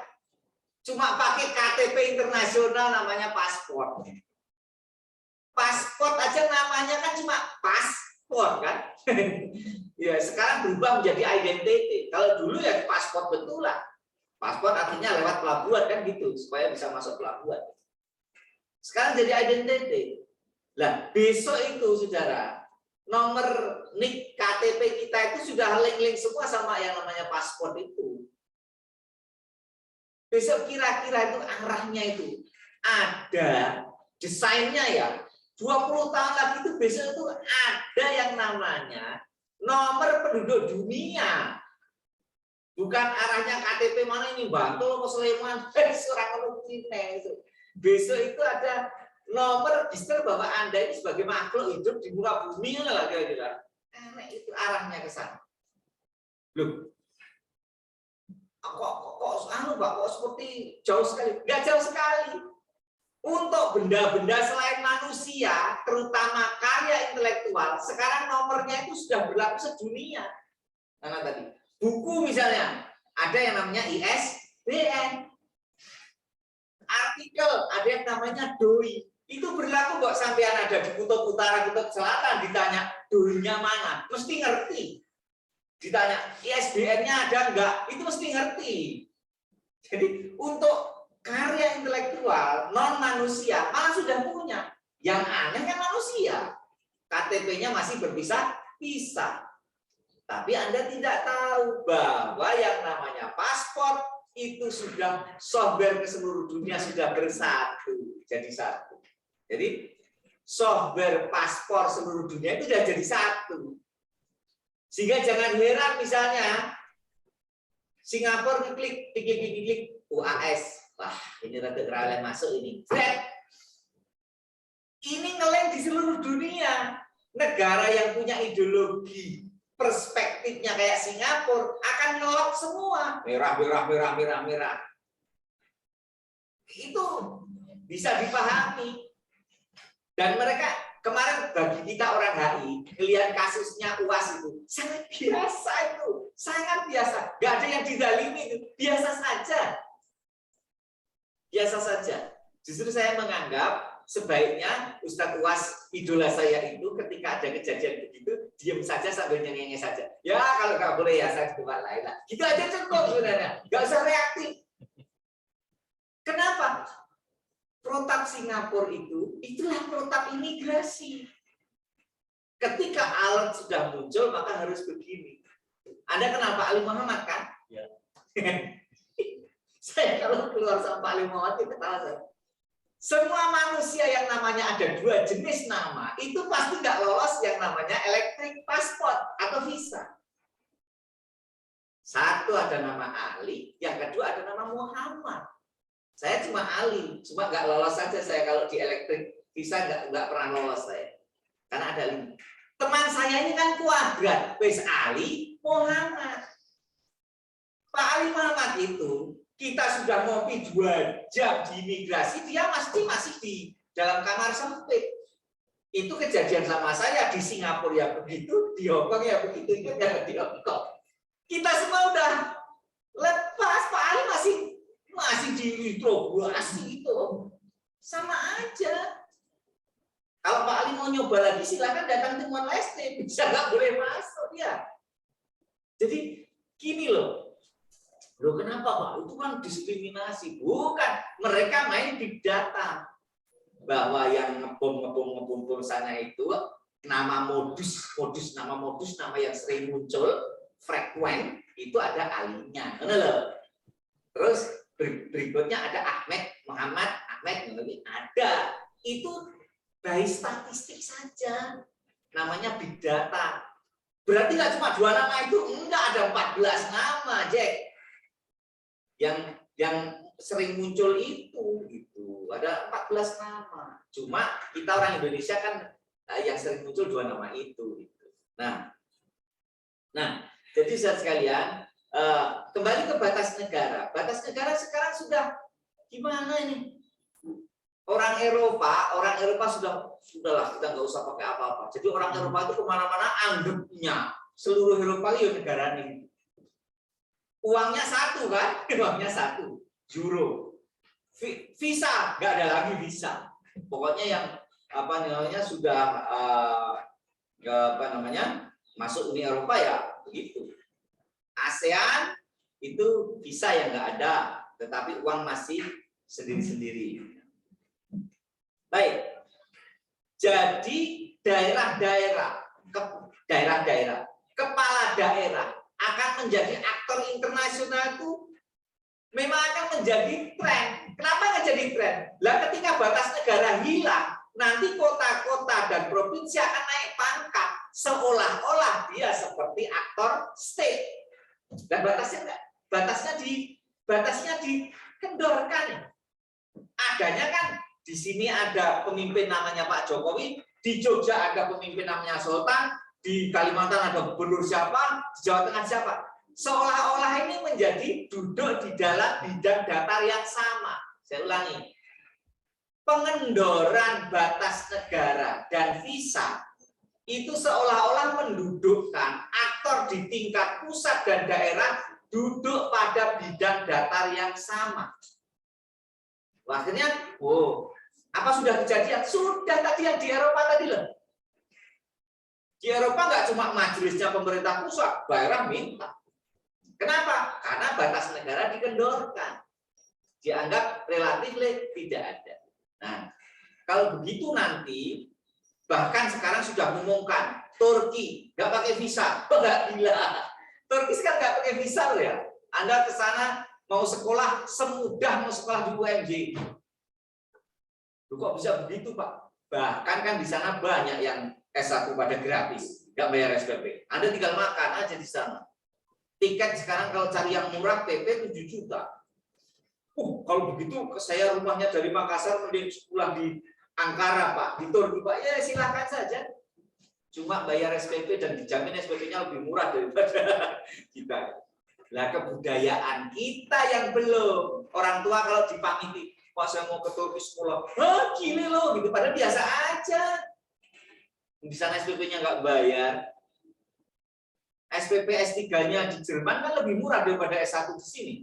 Speaker 6: Cuma pakai KTP internasional namanya paspor. Paspor aja namanya kan cuma paspor kan? Ya, sekarang berubah menjadi identity. Kalau dulu ya paspor betulan. Paspor artinya lewat pelabuhan kan gitu, supaya bisa masuk pelabuhan. Sekarang jadi identity. Lah, besok itu saudara, nomor NIK KTP kita itu sudah link-link semua sama yang namanya paspor itu. Besok kira-kira itu arahnya itu ada desainnya ya. 20 tahun lagi itu besok itu ada yang namanya nomor penduduk dunia. Bukan arahnya KTP mana ini Bantul atau Sleman, seorang itu. Besok itu ada nomor register bahwa Anda ini sebagai makhluk hidup di muka bumi lah kira-kira. Karena itu arahnya ke sana. Loh, kok seperti jauh sekali? Nggak jauh sekali. Untuk benda-benda selain manusia, terutama karya intelektual, sekarang nomornya itu sudah berlaku sedunia. Karena tadi buku misalnya ada yang namanya ISBN, artikel ada yang namanya DOI. Itu berlaku kok, sampean ada di kutub utara, kutub selatan, ditanya DOI-nya mana, mesti ngerti. Ditanya ISBN-nya ada enggak, itu mesti ngerti. Jadi untuk karya intelektual non manusia malah sudah punya. Yang aneh kan manusia, KTP-nya masih berpisah-pisah. Tapi Anda tidak tahu bahwa yang namanya paspor itu sudah software ke seluruh dunia sudah bersatu, jadi satu. Jadi software paspor seluruh dunia itu sudah jadi satu. Sehingga jangan heran misalnya Singapura klik UAS. Wah, ini rada keralen masuk ini. Ini ngeleng di seluruh dunia. Negara yang punya ideologi perspektifnya kayak Singapura akan ngelok semua. Merah. Itu bisa dipahami. Dan mereka kemarin bagi kita orang HI, lihat kasusnya UAS itu sangat biasa itu. Sangat biasa. Gak ada yang didalimi itu. Biasa saja. Biasa saja. Justru saya menganggap sebaiknya Ustadz UAS idola saya itu ketika ada kejadian begitu diam saja sambil nyengenge saja. Ya kalau nggak boleh ya saya coba lain lah. Gitu aja cukup sebenarnya. Nggak usah reaktif. Kenapa? Protap Singapura itu itulah protap imigrasi. Ketika alat sudah muncul maka harus begini. Anda kenal Pak Ali Muhammad kan? Ya. Saya kalau keluar sama Pak Ali Muhammad itu ketawa saya. Semua manusia yang namanya ada dua jenis nama itu pasti nggak lolos yang namanya electric passport atau visa. Satu ada nama Ali, yang kedua ada nama Muhammad. Saya cuma Ali, cuma nggak lolos saja saya kalau di electric visa nggak pernah lolos saya, karena ada 5. Teman saya ini kan kuadrat, wes Ali Muhammad. Pak Ali Muhammad itu kita sudah ngopi 2 jam di imigrasi, dia masih di dalam kamar sempit. Itu kejadian sama saya di Singapura ya begitu, di Hongkong ya begitu, itu jangan di Hongkong. Kita semua udah lepas, Pak Ali masih diinterogasi itu, sama aja. Kalau Pak Ali mau nyoba lagi silakan datang Timor Leste, bisa nggak boleh masuk ya. Jadi gini loh. Loh kenapa Pak? Itu kan diskriminasi. Bukan, mereka main big data. Bahwa yang ngebom sana itu nama modus, nama yang sering muncul, frekuen, itu ada alinya. Terus berikutnya ada Muhammad, ada. Itu by statistik saja. Namanya big data. Berarti nggak cuma 2 nama itu, enggak, ada 14 nama, Jack. Yang sering muncul itu gitu. Ada 14 nama. Cuma kita orang Indonesia kan yang sering muncul 2 nama itu gitu. Nah, jadi saudara sekalian, kembali ke batas negara. Batas negara sekarang sudah gimana ini? Orang Eropa sudahlah, kita nggak usah pakai apa-apa. Jadi orang Eropa itu kemana-mana anggapnya seluruh Eropa itu negara ini. Uangnya satu kan? Uangnya 1 euro. Visa nggak ada lagi visa. Pokoknya yang sudah masuk Uni Eropa ya begitu. ASEAN itu visa yang nggak ada, tetapi uang masih sendiri-sendiri. Baik. Jadi daerah-daerah, kepala daerah akan menjadi aktor internasional itu memang akan menjadi tren. Kenapa nggak jadi tren? Lah ketika batas negara hilang, nanti kota-kota dan provinsi akan naik pangkat seolah-olah dia seperti aktor state. Dan batasnya dikendorkan. Adanya kan di sini ada pemimpin namanya Pak Jokowi, di Jogja ada pemimpin namanya Sultan, di Kalimantan ada gubernur siapa, di Jawa Tengah siapa. Seolah-olah ini menjadi duduk di dalam bidang datar yang sama. Saya ulangi, pengendoran batas negara dan visa itu seolah-olah mendudukkan aktor di tingkat pusat dan daerah duduk pada bidang datar yang sama. Akhirnya, apa sudah kejadian? Sudah tadi yang di Eropa tadi loh. Di Eropa nggak cuma majelisnya pemerintah pusat, daerah minta. Kenapa? Karena batas negara dikendorkan. Dianggap relatif tidak ada. Nah, kalau begitu nanti, bahkan sekarang sudah mengumumkan Turki nggak pakai visa, nggak gila. Turki sekarang nggak pakai visa loh ya. Anda ke sana mau sekolah semudah mau sekolah di UMJ. Kok bisa begitu, Pak? Bahkan kan di sana banyak yang S1 pada gratis, nggak bayar SPP. Anda tinggal makan aja di sana. Tiket sekarang kalau cari yang murah PP 7 juta. Kalau begitu saya rumahnya dari Makassar mending sekolah di Ankara, Pak, di Turki, Pak. Ya silakan saja. Cuma bayar SPP dan dijamin SPP-nya lebih murah daripada kita. Lah kebudayaan kita yang belum. Orang tua kalau dipamiti, Pak saya mau ke Turki sekolah, gini loh, gitu. Padahal biasa aja. Di sana SPP-nya nggak bayar. SPP S3-nya di Jerman kan lebih murah daripada S1 di sini.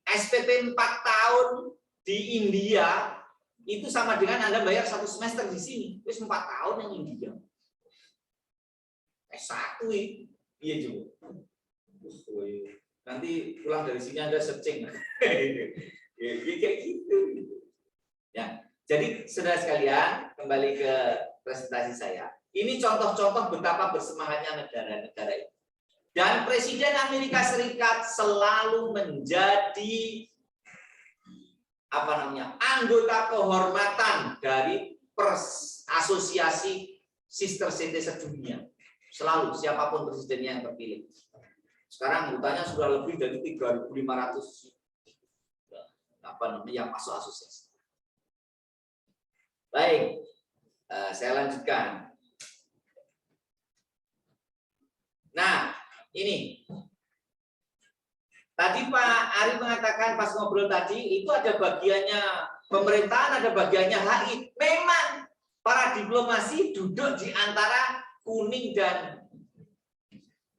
Speaker 6: SPP 4 tahun di India itu sama dengan Anda bayar 1 semester di sini. Terus 4 tahun yang India. S1 iya juga. Nanti pulang dari sini Anda searching. Kayak gitu. Ya, jadi saudara sekalian, kembali ke presentasi saya. Ini contoh-contoh betapa bersemangatnya negara-negara itu. Dan Presiden Amerika Serikat selalu menjadi anggota kehormatan dari asosiasi Sister City sedunia. Selalu siapapun presidennya yang terpilih. Sekarang anggotanya sudah lebih dari 3.500 yang masuk asosiasi. Baik, saya lanjutkan. Nah, ini tadi Pak Ari mengatakan pas ngobrol tadi itu ada bagiannya pemerintahan, ada bagiannya HI. Memang para diplomasi duduk di antara kuning dan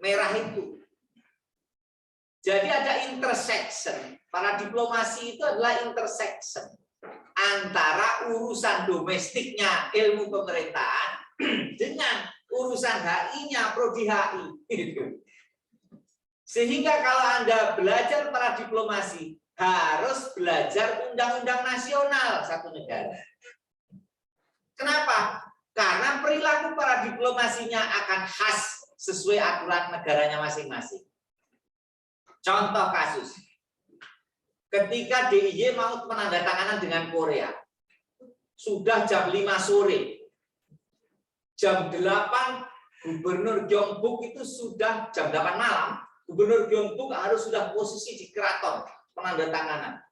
Speaker 6: merah itu. Jadi ada intersection. Para diplomasi itu adalah intersection antara urusan domestiknya ilmu pemerintahan dengan urusan HI-nya prodi HI. Sehingga kalau Anda belajar para diplomasi harus belajar undang-undang nasional satu negara. Kenapa? Karena perilaku para diplomasinya akan khas sesuai aturan negaranya masing-masing. Contoh kasus. Ketika DIY mau penandatanganan dengan Korea. Sudah jam 5 sore. Jam 8 Gubernur Gyeongbuk itu sudah jam 8 malam. Gubernur Gyeongbuk harus sudah posisi di keraton penandatanganan.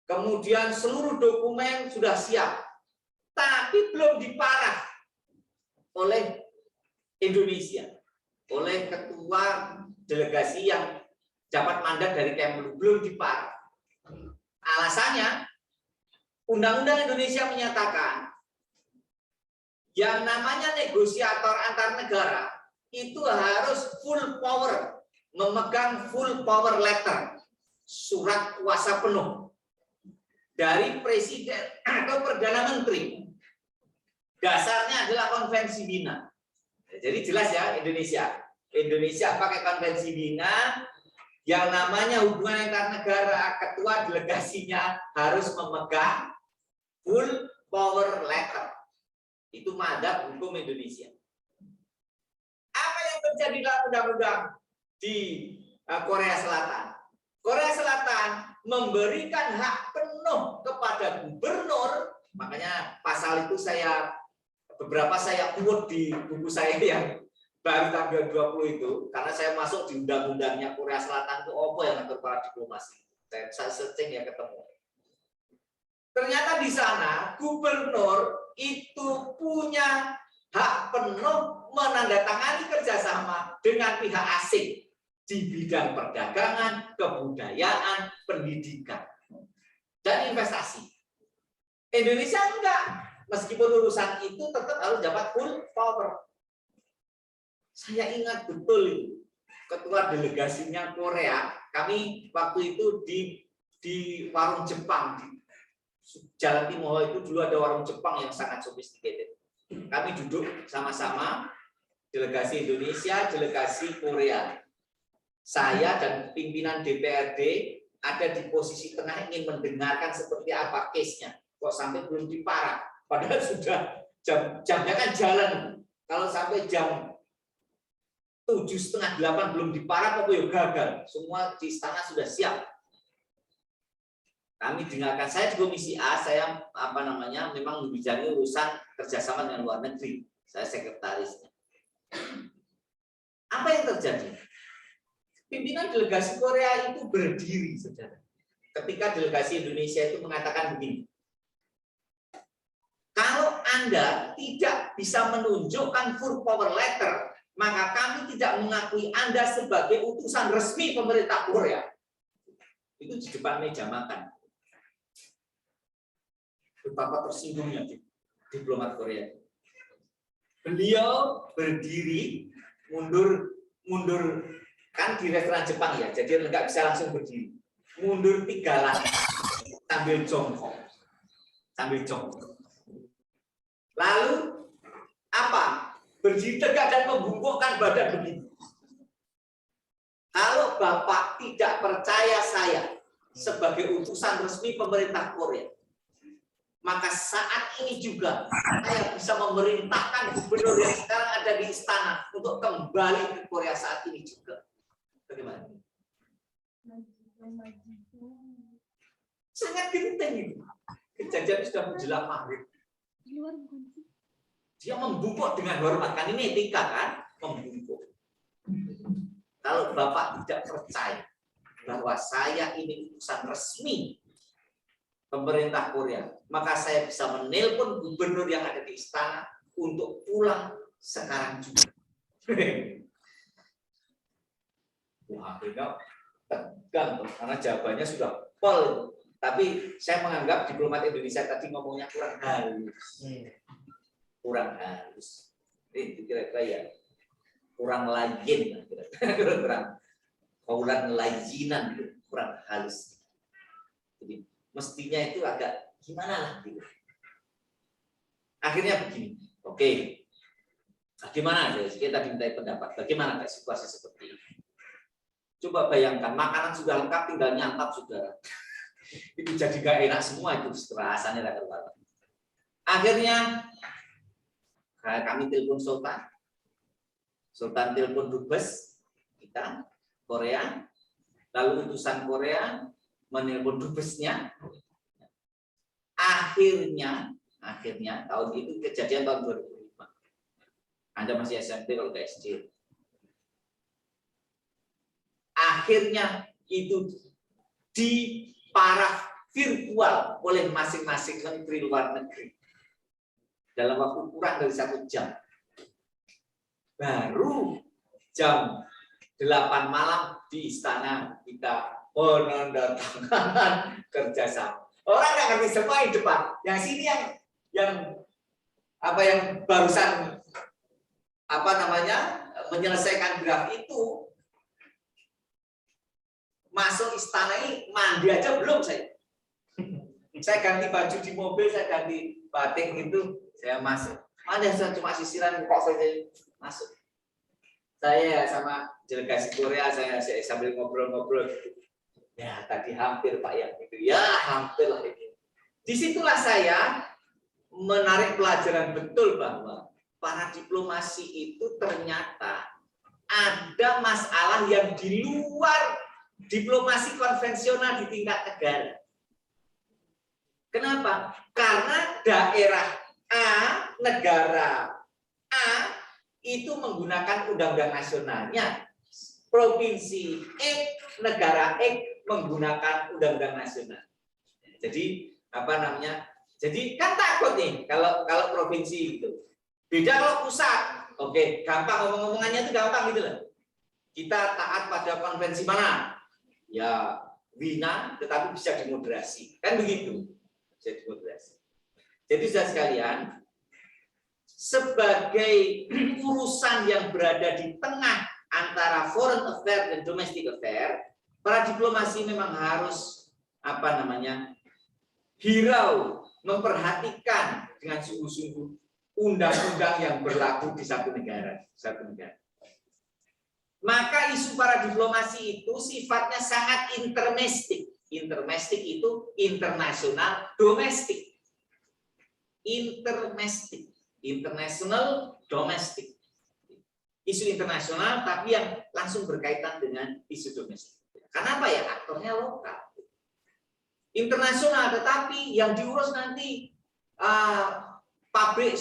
Speaker 6: Kemudian seluruh dokumen sudah siap. Tapi belum diparaf oleh Indonesia. Oleh ketua delegasi yang dapat mandat dari Kemlu. Belum diparaf. Alasannya, Undang-Undang Indonesia menyatakan yang namanya negosiator antar negara itu harus full power, memegang full power letter, surat kuasa penuh dari presiden atau perdana menteri. Dasarnya adalah konvensi Wina. Jadi jelas ya Indonesia. Indonesia pakai konvensi Wina, yang namanya hubungan antar negara, ketua delegasinya harus memegang full power letter. Itu madhab hukum Indonesia. Apa yang terjadi dalam undang-undang di Korea Selatan? Korea Selatan memberikan hak penuh kepada gubernur, makanya pasal itu beberapa saya quote di buku saya yang baru tanggal 20 itu, karena saya masuk di undang-undangnya Korea Selatan itu apa yang ngatur para diplomasi. Saya searching ya ketemu. Ternyata di sana gubernur itu punya hak penuh menandatangani kerjasama dengan pihak asing di bidang perdagangan, kebudayaan, pendidikan, dan investasi. Indonesia enggak, meskipun urusan itu tetap harus dapat full power. Saya ingat betul itu, ketua delegasinya Korea, kami waktu itu di warung Jepang, di Jalan Timur itu dulu ada warung Jepang yang sangat sophisticated. Kami duduk sama-sama, delegasi Indonesia, delegasi Korea. Saya dan pimpinan DPRD ada di posisi tengah ingin mendengarkan seperti apa case-nya. Kok sampai belum diparah, padahal sudah jamnya kan jalan. Kalau sampai jam 7:30, 8 belum diparah, kok ya gagal. Semua di istana sudah siap. Kami dengarkan, saya di Komisi A, saya memang membidangi urusan kerjasama dengan luar negeri. Saya sekretarisnya. Apa yang terjadi? Pimpinan delegasi Korea itu berdiri, saudara. Ketika delegasi Indonesia itu mengatakan begini, kalau Anda tidak bisa menunjukkan full power letter, maka kami tidak mengakui Anda sebagai utusan resmi pemerintah Korea. Itu di depan meja makan. Betapa tersinggungnya diplomat Korea. Beliau berdiri, mundur kan di restoran Jepang ya, jadi nggak bisa langsung berdiri. Mundur 3 langkah sambil jongkok. Lalu apa? Berdiri tegak dan membungkukkan badan begini. Kalau Bapak tidak percaya saya sebagai utusan resmi pemerintah Korea, maka saat ini juga saya bisa memerintahkan gubernur yang sekarang ada di istana untuk kembali ke Korea saat ini juga. Bagaimana? Sangat genting itu. Kejadian sudah menjelang maghrib. Dia membungkuk dengan hormat, kan ini etika kan? Membungkuk. Kalau Bapak tidak percaya bahwa saya ini utusan resmi pemerintah Korea, maka saya bisa menelpon gubernur yang ada di istana untuk pulang sekarang juga. Wah, akhirnya tegang karena jawabannya sudah pol. Tapi saya menganggap diplomat Indonesia tadi ngomongnya kurang halus. Itu kira-kira ya kurang lajin, kurang lajinan, kurang halus. Jadi mestinya itu agak gimana lah gitu. Akhirnya begini, oke, bagaimana? Kita diminta pendapat, bagaimana situasi seperti ini? Coba bayangkan, makanan sudah lengkap, tinggal nyantap saudara. Itu jadi gak enak semua itu rasanya rata-rata. Akhirnya kami telepon Sultan telepon dubes kita Korea, lalu utusan Korea menelpon dubesnya. Akhirnya tahun itu kejadian tahun 2005. Anda masih SMP kalau ke SD. Akhirnya itu diparaf virtual oleh masing-masing menteri luar negeri dalam waktu kurang dari 1 jam. Baru jam 8 malam di istana kita penandatanganan kerjasama. Orang nggak ngerti semua yang depan, yang sini yang barusan menyelesaikan draft itu masuk istana ini mandi aja belum saya. Saya ganti baju di mobil, saya ganti batik itu, saya masuk. Mana saya cuma sisiran kok saya masuk. Saya sama delegasi Korea saya sambil ngobrol-ngobrol gitu. Ya tadi hampir Pak ya gitu. Ya hampir lah ini. Disitulah saya menarik pelajaran betul bahwa para diplomasi itu ternyata ada masalah yang di luar diplomasi konvensional di tingkat negara. Kenapa? Karena daerah A, negara A itu menggunakan undang-undang nasionalnya. Provinsi X, negara X menggunakan undang-undang nasional. Jadi apa namanya? Jadi kan takut nih kalau provinsi itu. Beda kalau pusat. Oke, gampang ngomong-ngomongannya itu gampang gitu loh. Kita taat pada konvensi mana? Ya Wina, tetapi bisa dimoderasi. Kan begitu. Bisa dimoderasi. Jadi sudah sekalian, sebagai urusan yang berada di tengah antara foreign affair dan domestic affair, para diplomasi memang harus apa namanya? Hirau, memperhatikan dengan sungguh-sungguh undang-undang yang berlaku di satu negara. Maka isu para diplomasi itu sifatnya sangat intermestik. Intermestik itu internasional, domestik. Intermestik, international, domestik. Isu internasional tapi yang langsung berkaitan dengan isu domestik. Kenapa ya? Aktornya lokal. Internasional tetapi yang diurus nanti pabrik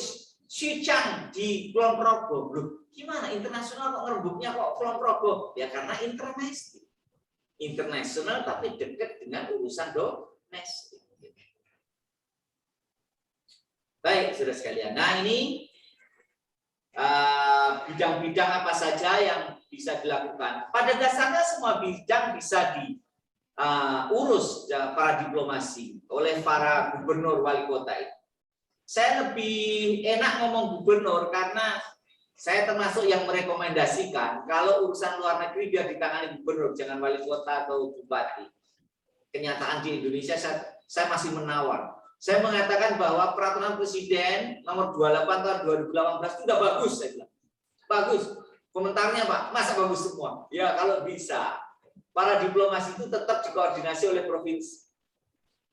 Speaker 6: Xinjiang di Kulon Progo. Loh, gimana internasional kok ngerembuknya kok Kulon Progo? Ya karena intermestik. Internasional tapi dekat dengan urusan domestik. Baik, saudara sekalian. Nah, ini bidang-bidang apa saja yang bisa dilakukan. Pada dasarnya semua bidang bisa diurus para diplomasi oleh para gubernur wali kota itu. Saya lebih enak ngomong gubernur karena saya termasuk yang merekomendasikan kalau urusan luar negeri biar ditangani gubernur, jangan wali kota atau bupati. Kenyataan di Indonesia saya masih menawar. Saya mengatakan bahwa peraturan presiden nomor 28 tahun 2018 itu sudah bagus, saya bilang. Bagus. Komentarnya Pak, masa bagus semua? Ya kalau bisa. Para diplomasi itu tetap dikoordinasi oleh provinsi.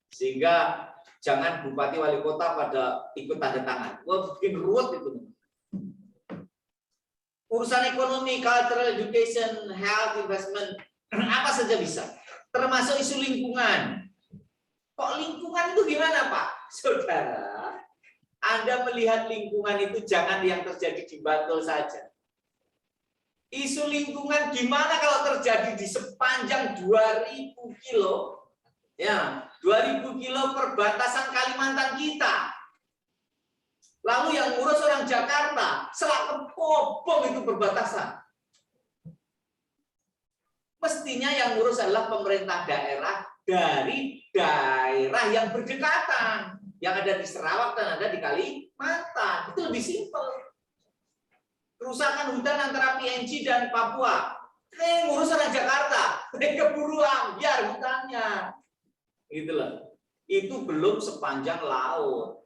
Speaker 6: Sehingga jangan bupati wali kota pada ikut tanda tangan. Wah, bikin ruwet itu. Urusan ekonomi, cultural, education, health, investment, apa saja bisa. Termasuk isu lingkungan. Kok lingkungan itu gimana Pak? Saudara, Anda melihat lingkungan itu jangan yang terjadi di Bantul saja. Isu lingkungan gimana kalau terjadi di sepanjang 2000 kilo? Ya, 2000 kilo perbatasan Kalimantan kita. Lalu yang ngurus orang Jakarta, selak kebobong itu perbatasan. Mestinya yang ngurus adalah pemerintah daerah dari daerah yang berdekatan, yang ada di Sarawak dan ada di Kalimantan. Itu lebih simpel. Kerusakan hutan antara PNG dan Papua, ngurus orang Jakarta, keburuan, biar hutannya. Gitu loh. Itu belum sepanjang laut.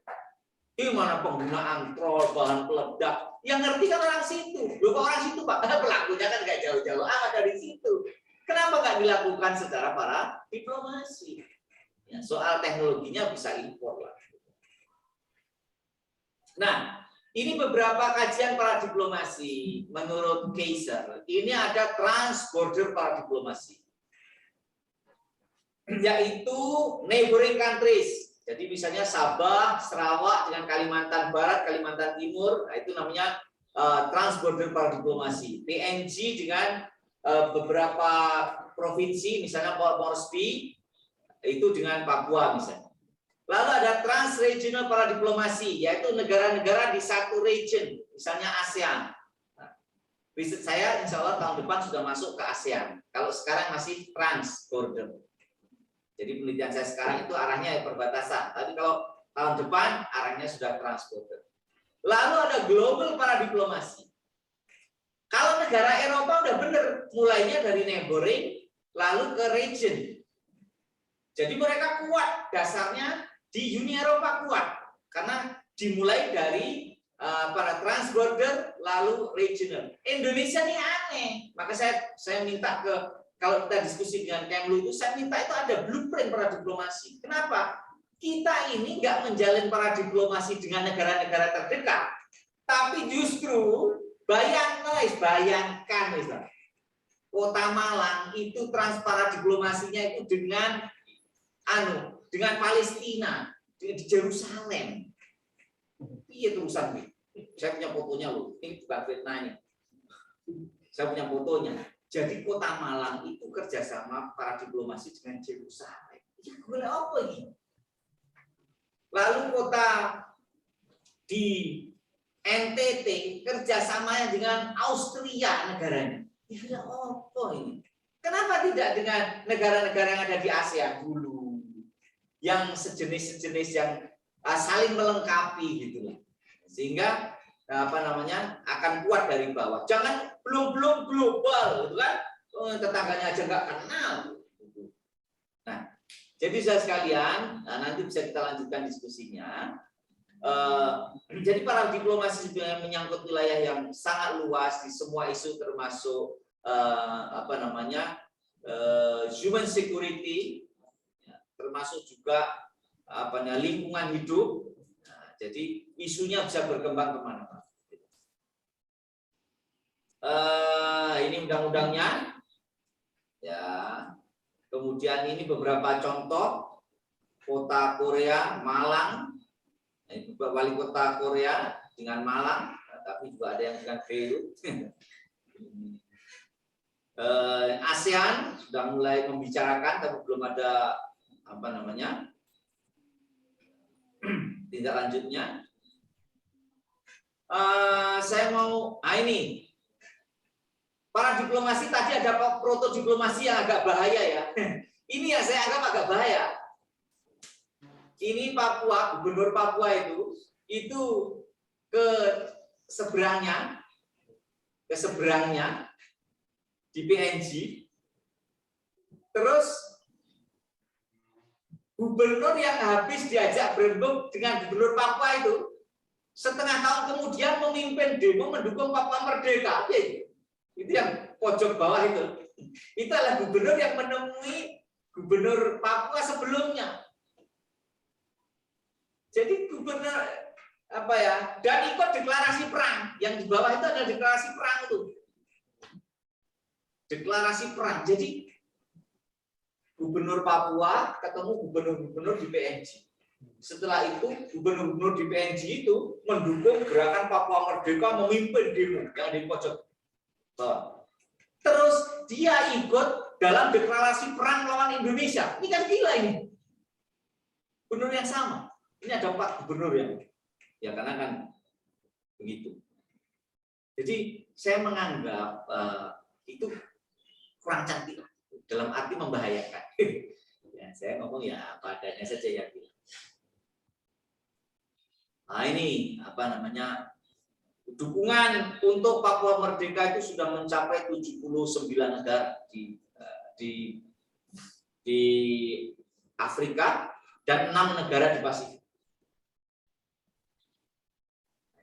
Speaker 6: Gimana penggunaan troll, bahan peledak? Yang ngerti kan orang situ. Loh, orang situ Pak, pelakunya kan nggak jauh-jauh amat dari situ. Kenapa nggak dilakukan secara para diplomasi? Ya, soal teknologinya bisa impor lah. Nah, ini beberapa kajian para diplomasi menurut Kaiser. Ini ada transborder para diplomasi, yaitu neighboring countries. Jadi misalnya Sabah, Sarawak dengan Kalimantan Barat, Kalimantan Timur, nah itu namanya transborder para diplomasi. PNG dengan beberapa provinsi, misalnya Moresby, itu dengan Papua misalnya. Lalu ada transregional para diplomasi, yaitu negara-negara di satu region, misalnya ASEAN. Nah, riset saya insya Allah tahun depan sudah masuk ke ASEAN. Kalau sekarang masih transborder. Jadi penelitian saya sekarang itu arahnya perbatasan. Tapi kalau tahun depan arahnya sudah transborder. Lalu ada global para diplomasi. Kalau negara Eropa udah bener, mulainya dari neighboring, lalu ke region. Jadi mereka kuat dasarnya. Di Uni Eropa kuat karena dimulai dari para transborder lalu regional. Indonesia ini aneh, maka saya minta kalau kita diskusi dengan Kemlu itu saya minta itu ada blueprint para diplomasi. Kenapa? Kita ini nggak menjalin para diplomasi dengan negara-negara terdekat, tapi justru bayangkan misalnya Kota Malang itu para diplomasinya itu dengan Palestina, di Yerusalem. Iya terusan nih. Saya punya fotonya loh. Ini bukan fitnahnya. Saya punya fotonya. Jadi Kota Malang itu kerjasama para diplomasi dengan Yerusalem. Ya boleh apa ini? Lalu kota di NTT kerjasamanya dengan Austria negaranya. Ya apa ini? Kenapa tidak dengan negara-negara yang ada di ASEAN dulu? Yang sejenis-sejenis yang saling melengkapi gitu lah. Sehingga akan kuat dari bawah. Jangan belum global gitu kan. Tetangganya aja nggak kenal. Nah, jadi saya sekalian, nanti bisa kita lanjutkan diskusinya. Jadi para diplomasi sebenarnya menyangkut wilayah yang sangat luas di semua isu termasuk human security, termasuk juga lingkungan hidup. Nah, jadi isunya bisa berkembang kemana-mana. Ini undang-undangnya, ya. Kemudian ini beberapa contoh kota Korea, Malang. Ini wali kota Korea dengan Malang, tapi juga ada yang dengan Beirut. ASEAN sudah mulai membicarakan, tapi belum ada tindak lanjutnya. Saya mau ini para diplomasi tadi ada proto diplomasi yang agak bahaya ya. Ini yang saya anggap agak bahaya. Ini Papua, gubernur Papua itu ke seberangnya di PNG. Terus gubernur yang habis diajak berembuk dengan gubernur Papua itu setengah tahun kemudian memimpin demo mendukung Papua Merdeka. Itu yang pojok bawah itu. Itu adalah gubernur yang menemui gubernur Papua sebelumnya. Jadi gubernur dan ikut deklarasi perang. Yang di bawah itu adalah deklarasi perang itu. Deklarasi perang. Jadi gubernur Papua ketemu gubernur-gubernur di PNG. Setelah itu gubernur-gubernur di PNG itu mendukung gerakan Papua Merdeka memimpin demo yang di pojok bawah. Terus dia ikut dalam deklarasi perang lawan Indonesia. Ini kan gila ini. Gubernur yang sama. Ini ada 4 gubernur ya karena kan begitu. Jadi saya menganggap itu kurang cantik dalam arti membahayakan. Ya, saya ngomong ya apa adanya saja ya. Nah ini dukungan untuk Papua Merdeka itu sudah mencapai 79 negara di Afrika dan 6 negara di Pasifik.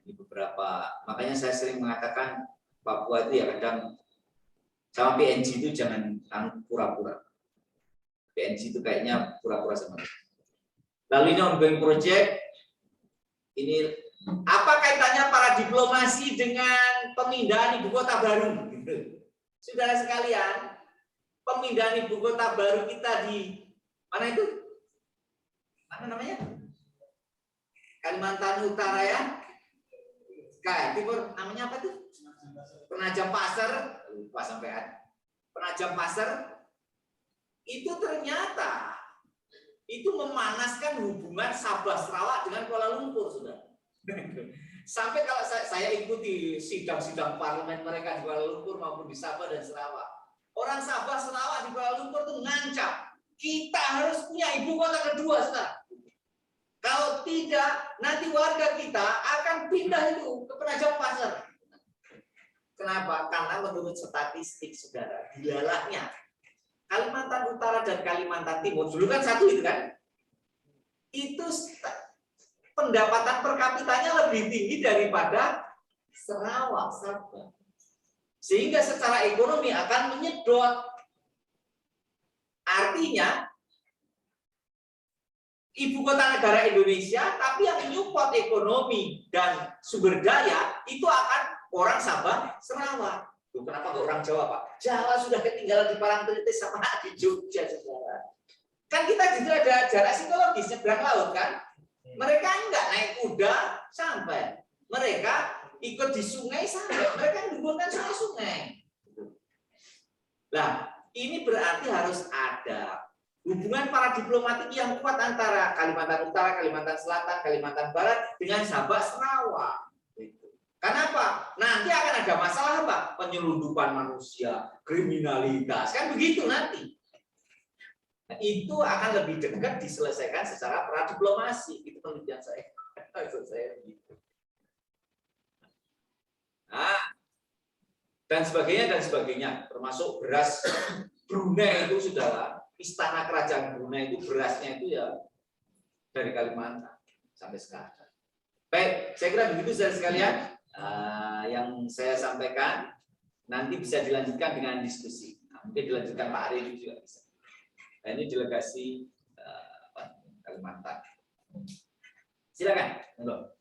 Speaker 6: Ini beberapa, makanya saya sering mengatakan Papua itu ya kadang sama PNG itu jangan pura-pura. PNG itu kayaknya pura-pura sama. Lalu ini ongoing project. Ini apa kaitannya para diplomasi dengan pemindahan ibu kota baru? Saudara sekalian, pemindahan ibu kota baru kita di mana itu? Mana namanya? Kalimantan Utara ya? Timur namanya apa tuh? Penajam Pasir, lupa sampean. Penajam Pasir itu ternyata itu memanaskan hubungan Sabah Sarawak dengan Kuala Lumpur, saudara. Sampai kalau saya ikuti sidang-sidang parlemen mereka di Kuala Lumpur maupun di Sabah dan Sarawak, orang Sabah Sarawak di Kuala Lumpur tuh ngancam kita harus punya ibu kota kedua, saudara. Kalau tidak, nanti warga kita akan pindah itu ke Penajam Pasir. Kenapa? Karena menurut statistik, saudara, dilalahnya Kalimantan Utara dan Kalimantan Timur, dulu kan satu itu kan, itu pendapatan per kapitanya lebih tinggi daripada Sarawak, Sabah. Sehingga secara ekonomi akan menyedot. Artinya, ibu kota negara Indonesia, tapi yang menyupport ekonomi dan sumber daya itu akan orang Sabah, Sarawak. Tuh, kenapa nggak orang Jawa, Pak? Jawa sudah ketinggalan di Parangtritis sama di Jogja, saudara. Kan kita juga ada jarak psikologis nyebrang laut kan? Mereka enggak naik kuda sampai. Mereka ikut di sungai sampai. Mereka hubungkan sungai-sungai. Nah, ini berarti harus ada hubungan para diplomatik yang kuat antara Kalimantan Utara, Kalimantan Selatan, Kalimantan Barat dengan Sabah Sarawak. Kenapa? Nanti akan ada masalah apa? Penyelundupan manusia, kriminalitas, kan begitu nanti. Itu akan lebih dekat diselesaikan secara pradiplomasi. Itu penelitian saya. Maksud saya begitu. Nah, dan sebagainya, termasuk beras Brunei itu sudah istana kerajaan Brunei itu berasnya itu ya dari Kalimantan sampai sekarang. Baik, saya kira begitu saudara sekalian yang saya sampaikan. Nanti bisa dilanjutkan dengan diskusi. Mungkin dilanjutkan Pak Ari juga bisa. Nah, ini delegasi Kalimantan. Silakan. Halo.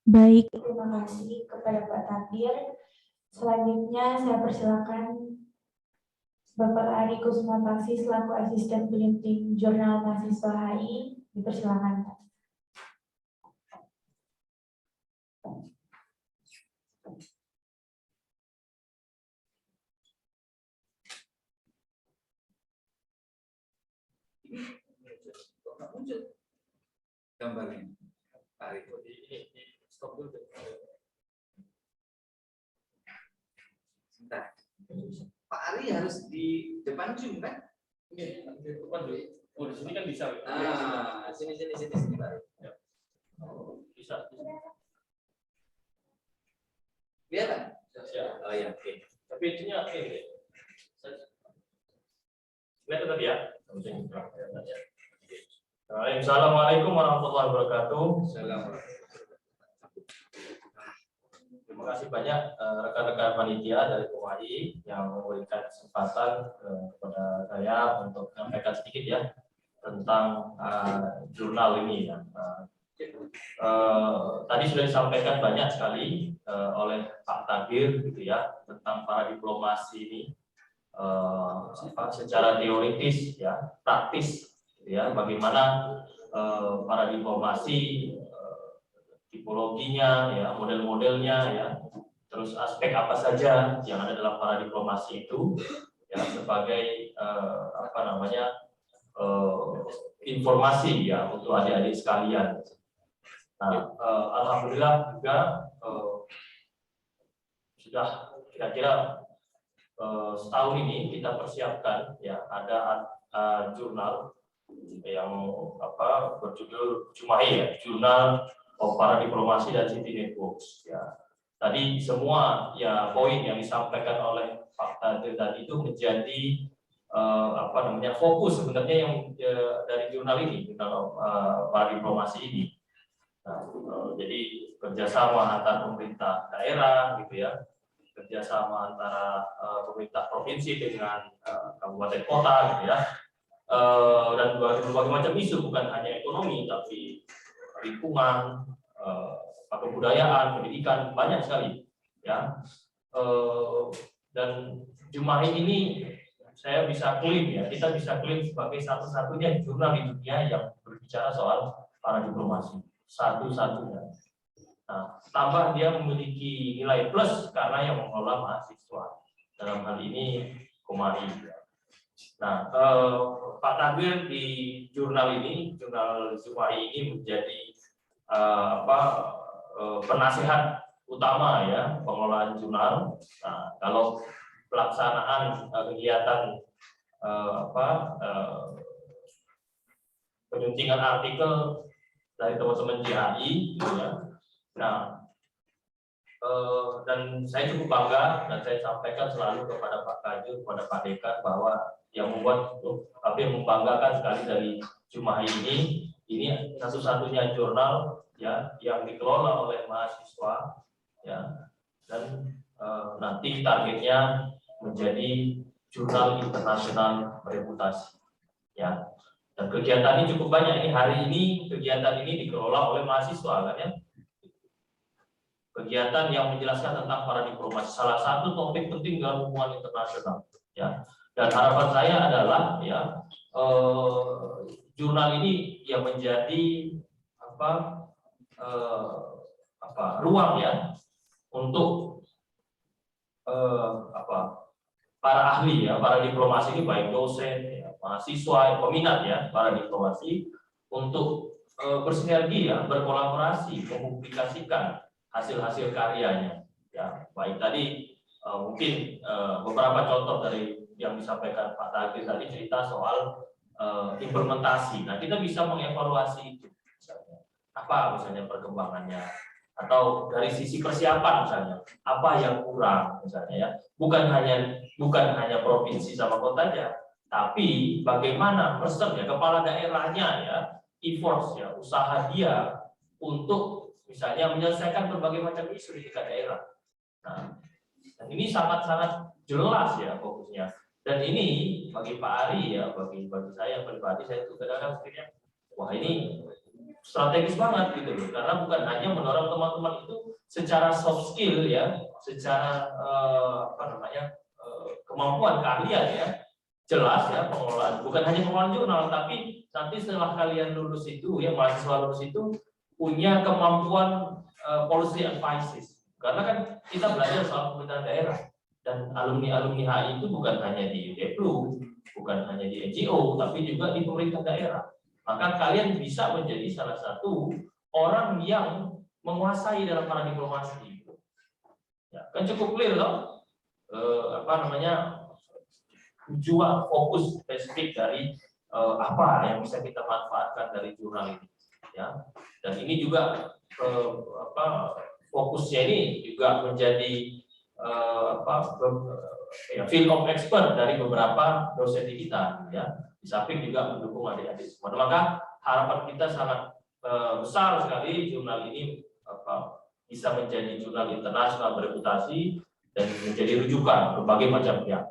Speaker 1: Baik, terima kasih kepada Pak Takdir. Selanjutnya saya persilakan Bapak Ari Kusumapasi selaku Asisten Printing Jurnal Mahasiswa HI, dipersilakan.
Speaker 6: Muncul gambarnya. Pak Ari. Stop dulu. Sebentar. Pak Ari harus di depan Zoom kan?
Speaker 7: Iya, di depan dulu. Oh, di sini kan bisa.
Speaker 6: Sini Pak Ari.
Speaker 7: Ya. Oh, bisa.
Speaker 6: Kelihatan?
Speaker 7: Ya.
Speaker 6: Oh ya, oke.
Speaker 7: Tapi itunya ini. Kelihatan tadi ya? Assalamualaikum warahmatullahi wabarakatuh.
Speaker 6: Assalamualaikum.
Speaker 7: Terima kasih banyak rekan-rekan panitia dari POMAI yang memberikan kesempatan kepada saya untuk menyampaikan sedikit ya tentang jurnal ini ya. Tadi sudah disampaikan banyak sekali oleh Pak Takdir gitu ya tentang para diplomasi ini secara teoritis ya, praktis gitu ya, bagaimana para diplomasi tipologinya, ya, model-modelnya, ya, terus aspek apa saja yang ada dalam para diplomasi itu, ya, sebagai informasi ya untuk adik-adik sekalian. Nah, alhamdulillah juga sudah kira-kira setahun ini kita persiapkan, ya, ada jurnal yang berjudul Jumahi ya, jurnal para diplomasi dan city networks ya. Tadi semua ya poin yang disampaikan oleh Pak Takdir tadi itu menjadi fokus sebenarnya yang dari jurnal ini, jurnal para diplomasi ini. Nah, jadi kerjasama antar pemerintah daerah gitu ya, kerjasama antara pemerintah provinsi dengan kabupaten kota gitu ya, dan berbagai macam isu, bukan hanya ekonomi tapi lingkungan, kebudayaan, pendidikan, banyak sekali ya. Dan Jumahi ini saya bisa klaim ya, kita bisa klaim sebagai satu-satunya jurnal di dunia yang berbicara soal para diplomasi, satu-satunya. Nah, tambah dia memiliki nilai plus karena yang mengelola mahasiswa, dalam hal ini POMAI. Nah, Pak Takdir di jurnal ini, jurnal Jumahi ini menjadi penasehat utama ya pengelolaan jurnal. Nah, kalau pelaksanaan kegiatan penyuntingan artikel dari teman-teman JHI, gitu ya. Nah, dan saya cukup bangga dan saya sampaikan selalu kepada Pak Kajur, kepada Pak Dekan bahwa yang membuat kami membanggakan sekali dari Jumahi ini ini satu-satunya jurnal ya yang dikelola oleh mahasiswa ya, dan nanti targetnya menjadi jurnal internasional bereputasi ya. Dan kegiatan ini cukup banyak. Ini hari ini kegiatan ini dikelola oleh mahasiswa kan ya. Kegiatan yang menjelaskan tentang para diplomasi, salah satu topik penting dalam hubungan internasional ya. Dan harapan saya adalah ya jurnal ini yang menjadi ruang ya untuk para ahli ya, para diplomasi ini baik dosen, ya, mahasiswa, peminat ya, para diplomasi untuk bersinergi ya, berkolaborasi, mempublikasikan hasil-hasil karyanya ya. Baik tadi mungkin beberapa contoh dari yang disampaikan Pak Tagir tadi, cerita soal implementasi. Nah, kita bisa mengevaluasi itu misalnya apa misalnya perkembangannya, atau dari sisi persiapan misalnya apa yang kurang misalnya ya, bukan hanya provinsi sama kotanya, tapi bagaimana person ya, kepala daerahnya ya, efforts ya, usaha dia untuk misalnya menyelesaikan berbagai macam isu di tingkat daerah. Nah, dan ini sangat-sangat jelas ya fokusnya. Dan ini bagi Pak Ari ya, bagi saya pribadi, saya itu kadang-kadang pikirnya, wah ini strategis banget gitu loh, karena bukan hanya mendorong teman-teman itu secara soft skill ya, secara kemampuan keahlian ya, jelas ya pengelolaan, bukan hanya pengelolaan jurnal, tapi nanti setelah kalian lulus itu ya, mahasiswa lulus itu punya kemampuan policy advices, karena kan kita belajar soal pemerintahan daerah, dan alumni HI itu bukan hanya di Deplu, bukan hanya di NGO, tapi juga di pemerintah daerah. Maka kalian bisa menjadi salah satu orang yang menguasai dalam para diplomasi. Ya, kan cukup clear loh, tujuan fokus spesifik dari apa yang bisa kita manfaatkan dari jurnal ini. Ya, dan ini juga fokusnya ini juga menjadi field of expert dari beberapa dosen di kita. Ya. Di samping juga mendukung adik-adik semua. Maka harapan kita sangat besar sekali jurnal ini bisa menjadi jurnal internasional bereputasi dan menjadi rujukan berbagai macam pihak.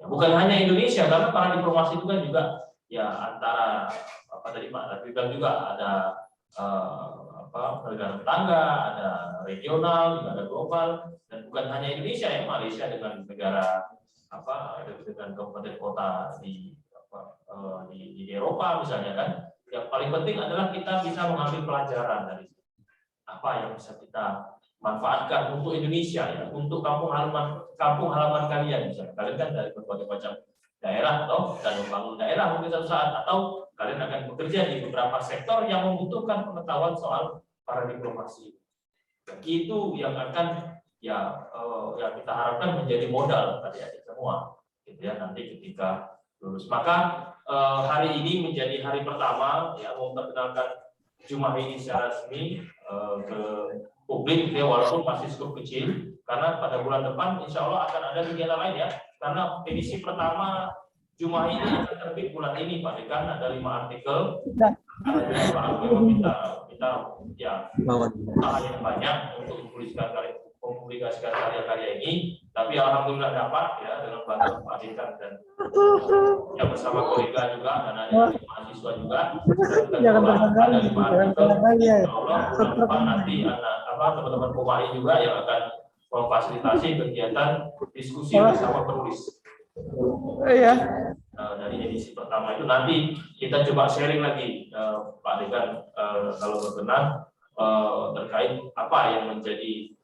Speaker 7: Ya, bukan hanya Indonesia, karena para diplomasi itu kan juga ya antara tadi Pak Tagir bilang juga ada negara tetangga, ada regional, juga ada global, dan bukan hanya Indonesia ya, Malaysia dengan negara dengan kabupaten kota di Eropa misalnya kan. Yang paling penting adalah kita bisa mengambil pelajaran dari apa yang bisa kita manfaatkan untuk Indonesia ya, untuk kampung halaman kalian misalnya. Kalian kan dari berbagai macam daerah dan membangun daerah mungkin suatu saat, atau kalian akan bekerja di beberapa sektor yang membutuhkan pengetahuan soal para diplomasi. Itu yang akan ya kita harapkan menjadi modal adik-adik semua gitu ya, nanti ketika lulus. Maka hari ini menjadi hari pertama ya, memperkenalkan Jumah ini secara resmi ke publik ya, walaupun masih cukup kecil, karena pada bulan depan insya Allah akan ada kegiatan lain ya, karena edisi pertama Jumah ini akan terbit bulan ini Pak Dekan, ada 5 artikel. Kita ya usaha yang banyak untuk mempublikasikan karya-karya ini, tapi alhamdulillah dapat ya dengan bantuan Pak Dekan dan ya bersama kolega juga dan ada mahasiswa juga. Ada 5 artikel. Insyaallah bulan depan nanti teman-teman Komai juga yang akan memfasilitasi kegiatan diskusi bersama penulis.
Speaker 8: Iya.
Speaker 7: Dari edisi pertama itu nanti kita coba sharing lagi Pak Dekan kalau berkenan terkait apa yang menjadi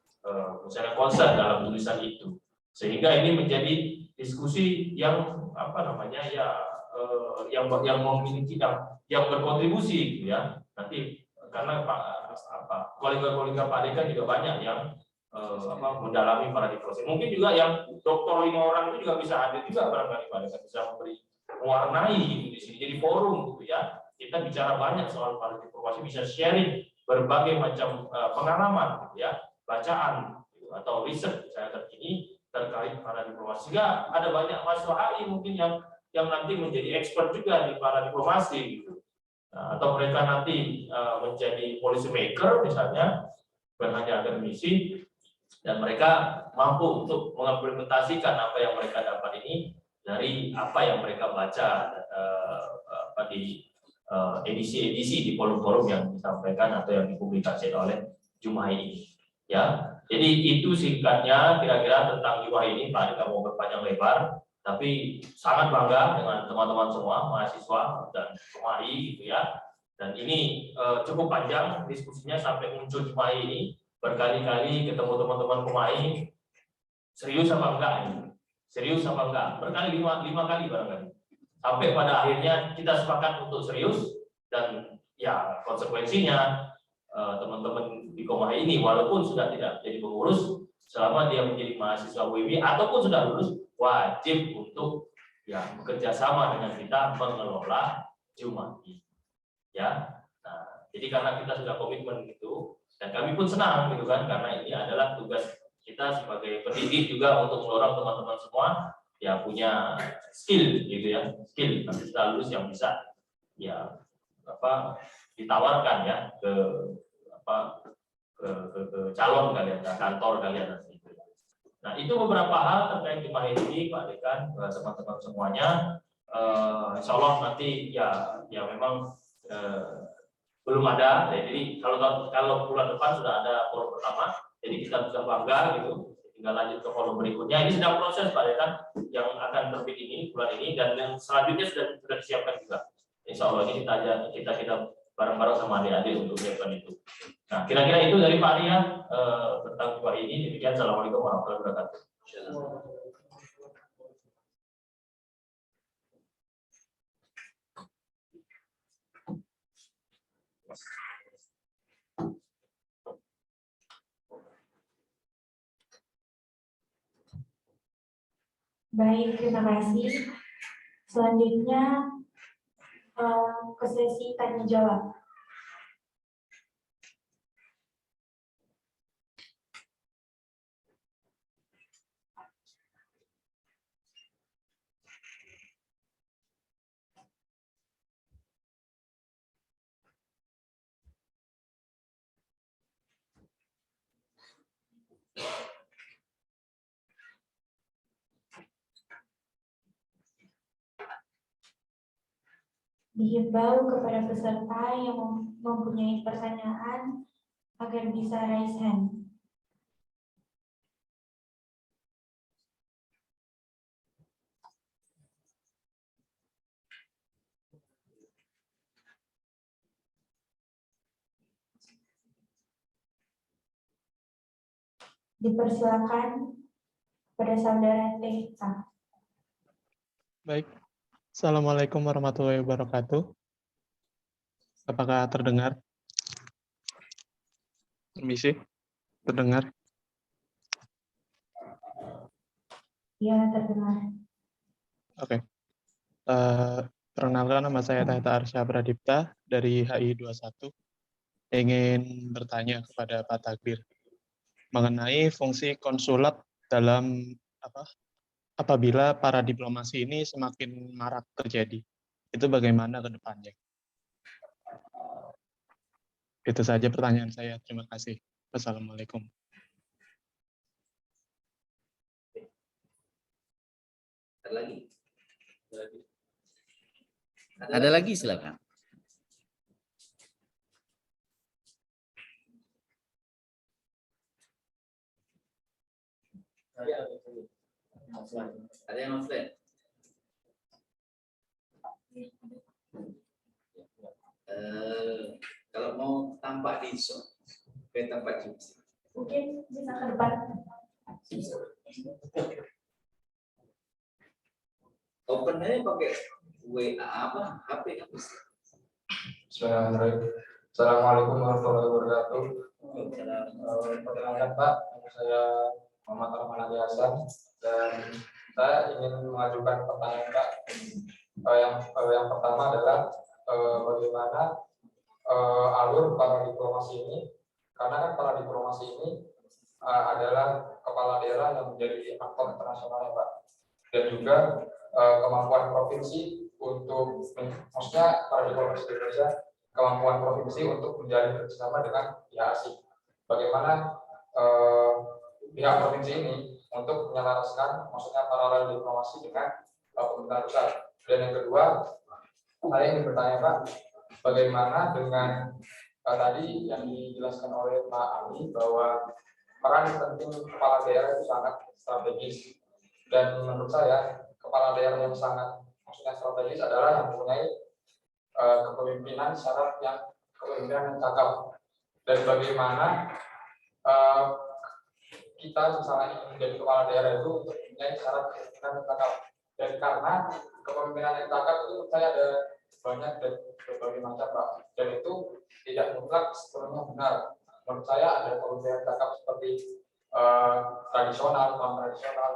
Speaker 7: misalnya concern dalam tulisan itu, sehingga ini menjadi diskusi yang yang memiliki yang berkontribusi gitu ya. Nanti karena kolega-kolega Pak Dekan juga banyak yang mendalami para diplomasi. Mungkin juga yang doktor 5 orang itu juga bisa hadir juga barangkali Pak Dekan, bisa mewarnai gitu di sini, jadi forum gitu ya. Kita bicara banyak soal para diplomasi, bisa sharing berbagai macam pengalaman gitu ya, bacaan gitu, atau riset misalnya terkini terkait para diplomasi. Sehingga ada banyak mahasiswa HI mungkin yang nanti menjadi expert juga di para diplomasi gitu. Nah, atau mereka nanti menjadi policy maker misalnya, bukan hanya akademisi, dan mereka mampu untuk mengimplementasikan apa yang mereka dapat ini dari apa yang mereka baca di edisi-edisi di forum-forum yang disampaikan atau yang dipublikasikan oleh Jumahi ini. Ya, jadi itu singkatnya kira-kira tentang Jumahi ini. Pak, tidak mau berpanjang lebar, tapi sangat bangga dengan teman-teman semua, mahasiswa dan Jumahi gitu ya. Dan ini cukup panjang diskusinya sampai muncul Jumahi ini. Berkali-kali ketemu teman-teman Jumahi, serius apa enggak ini? Serius apa enggak? Berkali lima kali barangkali. Sampai pada akhirnya kita sepakat untuk serius, dan ya konsekuensinya teman-teman di Jumahi ini walaupun sudah tidak jadi pengurus, selama dia menjadi mahasiswa WIB ataupun sudah lulus, wajib untuk ya bekerja sama dengan kita mengelola Jumahi. Ya, nah, jadi karena kita sudah komitmen gitu, dan kami pun senang gitu kan, karena ini adalah tugas kita sebagai pendidik juga untuk mendorong teman-teman semua ya punya skill gitu ya, skill nanti setelah lulus yang bisa ya ditawarkan ya ke calon kalian, ke kantor kalian nanti. Nah, itu beberapa hal terkait Jumahi ini, Pak Dekan, teman-teman semuanya. Insya Allah nanti ya memang belum ada, jadi kalau bulan depan sudah ada forum pertama, jadi kita bisa bangga gitu, tinggal lanjut ke forum berikutnya. Ini sedang proses Pak Dekan yang akan terbit ini bulan ini, dan yang selanjutnya sudah disiapkan juga. Insya Allah ini kita bareng-bareng sama adik-adik untuk siapkan itu. Nah, kira-kira itu dari Pak Arya tentang Jumahi ini. Demikian, assalamualaikum warahmatullahi wabarakatuh.
Speaker 9: Baik, terima kasih. Selanjutnya ke sesi tanya jawab. Dihimbau kepada peserta yang mempunyai pertanyaan agar bisa raise hand. Dipersilakan pada saudara TK.
Speaker 8: Baik. Assalamualaikum warahmatullahi wabarakatuh. Apakah terdengar? Permisi, terdengar?
Speaker 9: Ya, terdengar.
Speaker 8: Oke. Perkenalkan, nama saya Tahta Arsya Pradipta dari HI 21. Ingin bertanya kepada Pak Takdir mengenai fungsi konsulat dalam apabila para diplomasi ini semakin marak terjadi. Itu bagaimana ke depannya? Itu saja pertanyaan saya. Terima kasih. Wassalamualaikum.
Speaker 6: Ada lagi, silakan. Ada yang offline? Kalau mau tampak di Zoom, kayak tampak di
Speaker 9: Mungkin bisa ke depan.
Speaker 6: open aja pakai WA HP kan bisa.
Speaker 2: Bismillahirrahmanirrahim. Assalamualaikum warahmatullahi wabarakatuh. Perkenalkan Pak, saya Muhammad Arman Ali Hasan, dan saya ingin mengajukan pertanyaan Pak. Yang pertama adalah bagaimana alur para diplomasi ini, karena kan para diplomasi ini adalah kepala daerah yang menjadi aktor internasional ya Pak, dan juga kemampuan provinsi untuk, maksudnya para diplomasi Indonesia kemampuan provinsi untuk menjalin kerjasama dengan pihak asing. Bagaimana pihak provinsi ini untuk menyelaraskan, maksudnya paralel diplomasi dengan pemerintahan pusat. Dan yang kedua, saya ingin bertanya Pak, bagaimana dengan tadi yang dijelaskan oleh Pak Ali bahwa peran penting kepala daerah itu sangat strategis, dan menurut saya kepala daerah yang sangat maksudnya strategis adalah yang mempunyai kepemimpinan syarat yang kepemimpinan yang cakep. Dan bagaimana kita misalnya ingin menjadi kepala daerah itu untuk mempunyai syarat kepemimpinan yang cakep. Dan karena kepemimpinan yang cakep itu saya ada banyak dan berbagai macam Pak, dan itu tidak mutlak sepenuhnya benar. Menurut saya ada kepemimpinan cakep seperti tradisional, non-tradisional,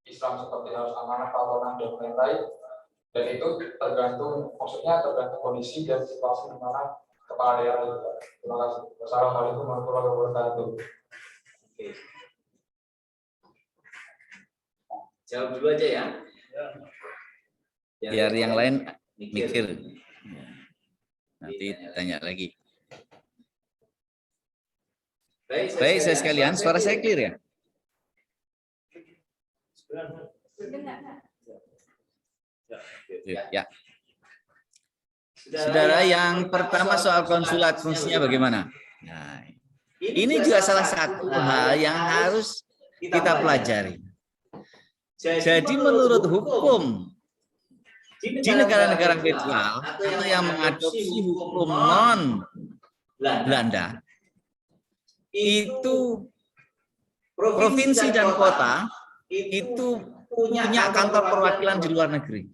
Speaker 2: Islam seperti harus amanah, patonan, dan lain-lain. Dan itu tergantung, maksudnya tergantung kondisi dan situasi di mana kepala daerah itu. Terima kasih. Wassalamualaikum warahmatullahi wabarakatuh.
Speaker 6: Oke. Jawab dulu aja ya.
Speaker 10: Biar yang lain mikir. Nanti tanya lagi. Baik, saya sekalian, suara saya clear ya? Ya. Saudara, yang pertama soal konsulat fungsinya bagaimana? Nah, ini juga salah satu hal yang harus kita pelajari. Jadi menurut hukum di negara-negara federal atau yang mengadopsi hukum non Belanda, itu provinsi dan kota itu punya kantor perwakilan di luar negeri.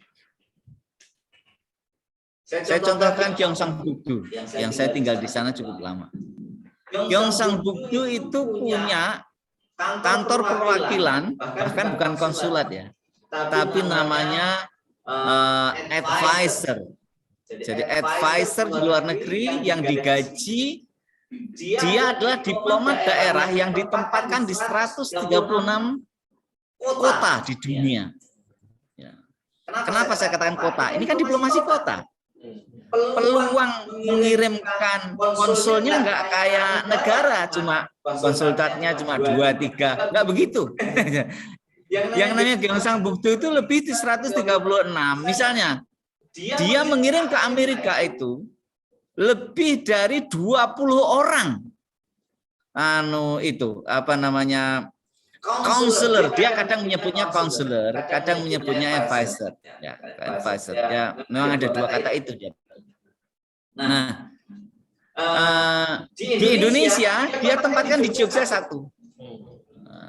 Speaker 10: Saya contohkan Gyeongsangbuk-do yang saya tinggal di sana cukup lama. Gyeongsangbuk-do itu punya kantor perwakilan, bahkan bukan konsulat ya, tapi namanya advisor. Jadi advisor di luar negeri yang digaji, dia adalah diplomat daerah yang ditempatkan di 136 kota di dunia. Kenapa saya katakan kota? Ini kan diplomasi kota. Peluang mengirimkan konsulnya nggak kayak negara, cuma konsultatnya cuma 2-3, nggak begitu. Yang namanya Gyeongsangbuk-do itu lebih di 136. Misalnya, dia mengirim ke Amerika itu lebih dari 20 orang. Counselor, dia kadang menyebutnya counselor, kadang menyebutnya advisor. Ya, advisor. Ya, memang ada dua kata itu. Nah, di Indonesia dia tempatkan di Jogja 1.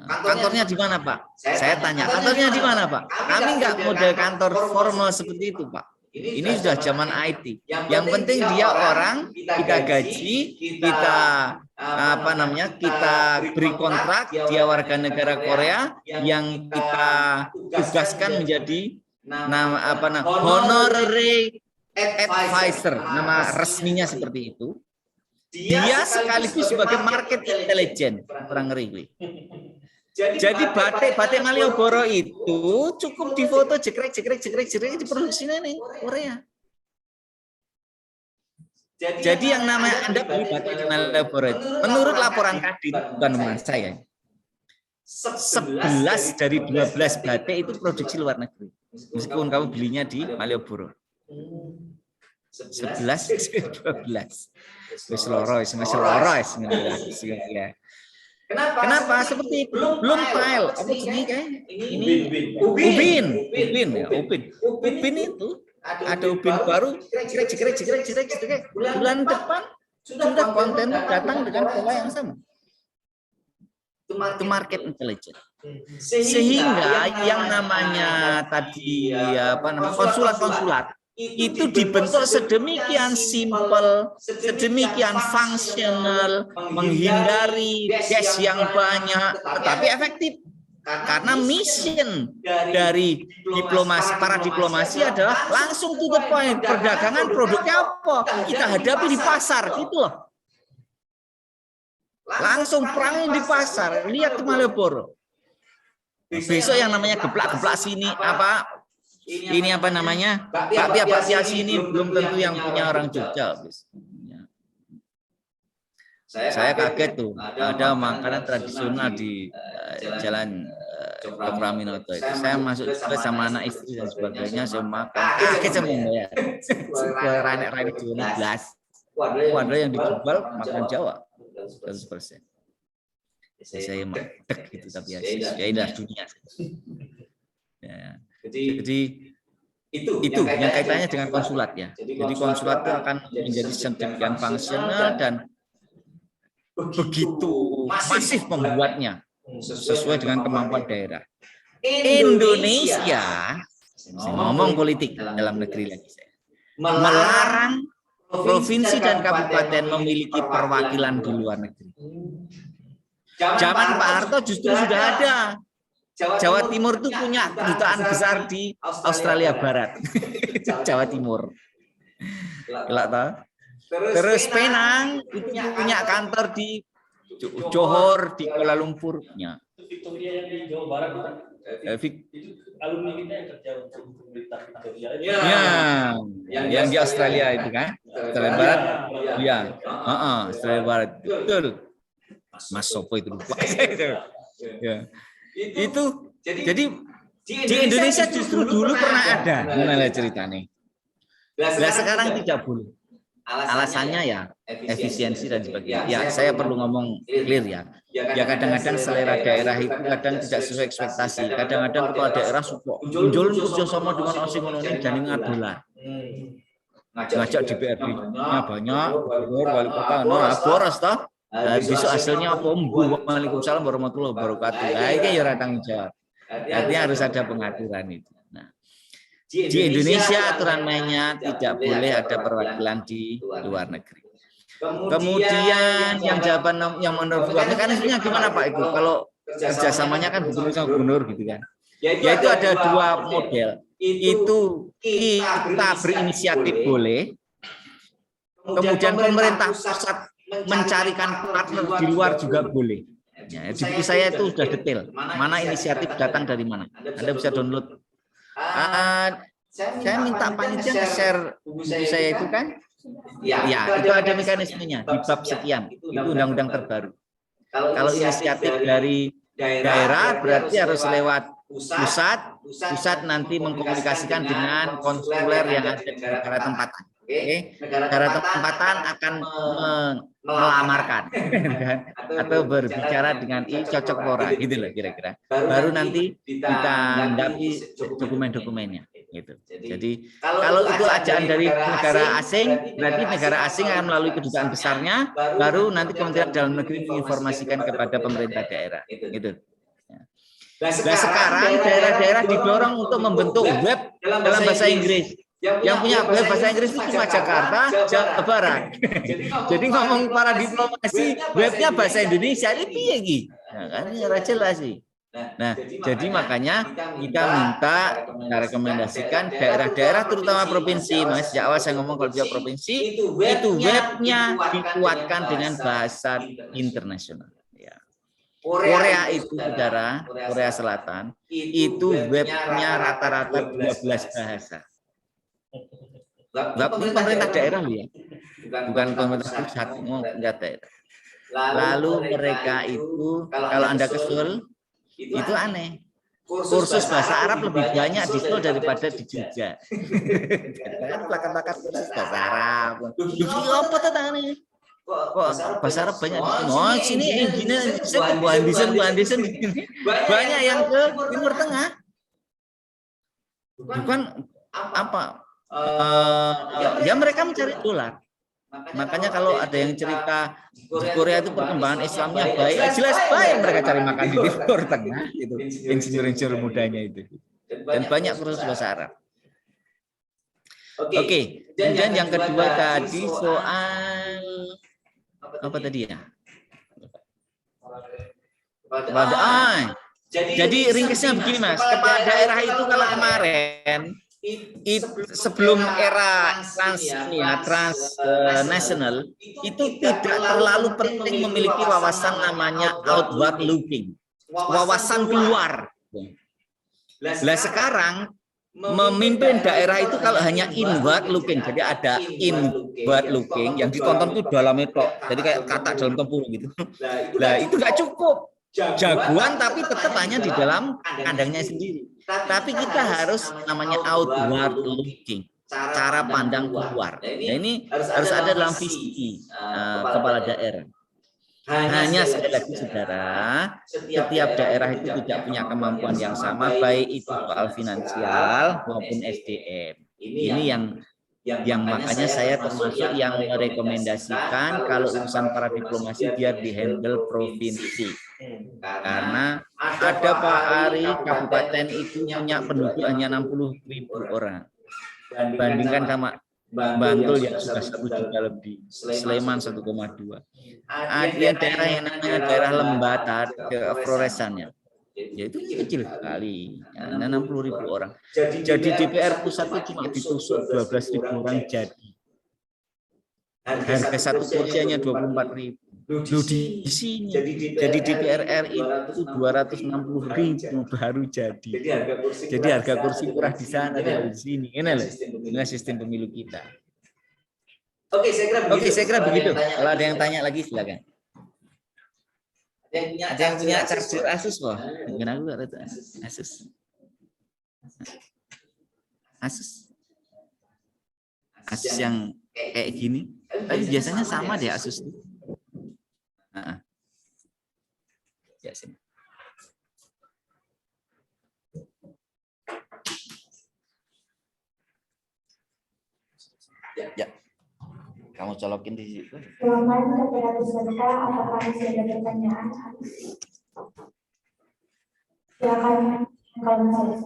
Speaker 10: Kantornya di mana, Pak? Saya tanya, kantornya di mana, Pak? Kami nggak model kantor formal seperti itu, Pak. Ini sudah zaman IT. Yang penting dia orang, kita gaji, kita kita beri kontrak, dia warga negara Korea yang kita tugaskan menjadi honorary advisor, nama resminya seperti itu. Dia sekaligus sebagai market intelligence, orang ngeri. Jadi batik Malioboro itu cukup difoto jekrek diproduksinya nih Korea. Jadi yang namanya Anda beli batik di Malioboro itu, menurut laporan Kadin, bukan teman saya, 11 dari 12 batik itu produksi luar negeri. Meskipun kamu belinya di Malioboro. 11 12. Wis loro, ya. Kenapa seperti itu? Belum file apa jenis kayak ini Ubin itu ada Ubin baru jekrek bulan depan sudah konten datang dengan pola yang sama. Itu market intelligence. Sehingga yang namanya tadi konsulat itu dibentuk sedemikian simpel, sedemikian fungsional, menghindari gas yang banyak, tetapi efektif. Karena mission dari para diplomasi adalah langsung to the point. Perdagangan produknya apa? Kita hadapi di pasar, gitu loh. Langsung perang di pasar. Lihat ke Malioboro. Besok yang namanya geplak-geplak sini Ini apa namanya? Bakpia sini belum tentu yang punya orang Jogja. Saya kaget tuh, ada makanan tradisional di Jalan Cokraminoto itu. Saya masuk juga sama anak istri dan sebagainya, saya makan. Kaget saya membayar. Ranek-ranek Jawa belas. Ada yang dijual makan Jawa 100%. Saya mendek gitu, tapi ya inilah dunia. Ya. Jadi itu yang kaitannya dengan konsulat ya. Jadi konsulat itu akan menjadi sedemikian fungsional dan begitu masif membuatnya sesuai dengan kemampuan daerah. Indonesia, saya ngomong politik dalam negeri lagi saya, melarang provinsi dan kabupaten memiliki perwakilan di luar negeri. Zaman Pak Harto justru sudah ada. Jawa Timur itu punya kedutaan besar di Australia Barat. Jawa Timur. Terus Penang itu punya kantor di Johor, di Kuala Lumpurnya.
Speaker 7: Victoria yang di Jawa Barat bukan? Itu alumni kita yang kerja untuk pemerintah Victoria.
Speaker 10: Yang di Australia itu kan, Australia Barat. Iya, Australia Barat. Betul. Mas Sopo itu lupa. Ya. Itu jadi di Indonesia justru dulu pernah ada. Gimana ceritanya? Nah, sekarang tidak boleh. Alasannya ya efisiensi dan sebagainya. Ya, saya perlu ngomong clear ya. Ya kadang-kadang selera daerah itu kadang tidak sesuai ekspektasi. Kadang-kadang kepala daerah suka muncul kerjasama dengan asing ini dan ngadolan. Ngajak DPRD-nya banyak, gubernur, wali kota, boros toh. Besok hasilnya apa? Waalaikumsalam warahmatullahi wabarakatuh. Nah, ini ya tanggung jawab. Artinya harus ada pengaturan itu. Nah, di Indonesia aturan mainnya tidak boleh ada perwakilan di luar negeri. Kemudian yang jawaban yang menurut mekanismenya gimana Pak itu? Kalau kerjasamanya kan gubernur sama gubernur gitu kan? Yaitu ada dua model. Itu kita berinisiatif boleh. Kemudian pemerintah pusat mencarikan partner di luar juga boleh. Ya, di buku saya itu sudah detail. Mana inisiatif datang dari mana? Anda bisa download. Saya minta panitia share buku saya itu kan. Ya, itu ada mekanismenya di bab sekian. Itu undang-undang terbaru. Kalau inisiatif dari daerah berarti harus lewat pusat nanti mengkomunikasikan dengan konsuler yang ada di negara tempatan. Negara tempatan akan melamarkan atau berbicara dengan cocok pora gitu loh kira-kira. Baru nanti kita mendapi dokumen-dokumennya gitu. Jadi kalau itu ajaan dari negara asing, berarti negara asing akan melalui kedutaan besarnya, baru nanti Kementerian Dalam Negeri menginformasikan kepada pemerintah daerah gitu. Nah, sekarang daerah-daerah didorong untuk membentuk web dalam bahasa Inggris. Yang punya web bahasa Inggris itu cuma Jakarta, Jawa Barat. Jadi ngomong para diplomasi, webnya bahasa Indonesia ini piye iki? Nah, kan ora jelas sih. Nah, jadi makanya kita minta rekomendasikan daerah-daerah terutama provinsi, Mas. Sejak awal saya ngomong kalau dia provinsi, itu webnya dikuatkan dengan bahasa internasional. Korea itu saudara, Korea Selatan itu webnya rata-rata 12 bahasa. Ini pemerintah daerah ya, bukan pemerintah pusat, enggak daerah. Lalu mereka itu kalau Anda ke Seoul itu aneh. Kursus bahasa Arab lebih banyak di Seoul daripada di Jogja. Plakat-plakat kursus bahasa Arab. Itu apa tantangannya? Kok bahasa Arab banyak di sini? Oh, sini Bu Andisen banyak yang ke Timur Tengah. Bukan apa? Ya mereka mencari dolar. Makanya kalau ada yang cerita di Korea itu perkembangan Islamnya baik, jelas baik mereka cari makan di Timur Tengah itu insinyur-insinyur mudanya itu. Dan banyak kursus bahasa Arab. Oke. Dan yang kedua tadi soal apa tadi ya? Jadi ringkasnya begini Mas, kepala daerah itu kalau kemarin sebelum era transnational itu tidak terlalu penting memiliki wawasan namanya outward looking, wawasan keluar. Nah sekarang memimpin daerah itu kalau hanya inward looking, jadi ada inward looking yang ditonton itu dalam itu, jadi kayak kata dalam tempur gitu. Nah itu nggak cukup, jagoan tapi tetap hanya di dalam kandangnya sendiri. Tapi kita harus namanya outward looking, cara pandang keluar. Nah ini harus ada dalam visi kepala daerah. Hanya sekali lagi saudara, setiap daerah itu tidak punya kemampuan yang sama, baik itu soal finansial maupun SDM. Ini yang makanya saya termasuk yang merekomendasikan kalau urusan para diplomasi biar dihandle provinsi. Karena ada Pak Ari, kabupaten itu punya penduduk hanya 60.000 orang. Bandingkan sama Bantul yang sudah 1 juta lebih, Sleman 1,2. Ada daerah yang namanya daerah Lembata, Floresannya, ya itu kecil sekali, ya, 60.000 orang. Jadi DPR pusat itu cuma ditusuk 12.000 orang jadi. Harga satu kursi hanya 24.000. Di sini, jadi DPR RI itu 260.000 baru jadi. Jadi harga kursi murah di sana dan di sini. Ini sistem pemilu kita. Oke, saya kira begitu. Kalau ada yang tanya lagi silakan. Ada yang punya charger Asus kok? Kenapa enggak ada Asus? Asus yang kayak gini. Tapi biasanya sama deh Asus itu. Ya, sini. Ya. Kamu colokin di situ.
Speaker 9: Selamat kepada peserta, apakah masih ada pertanyaan? Silakan kalau selesai.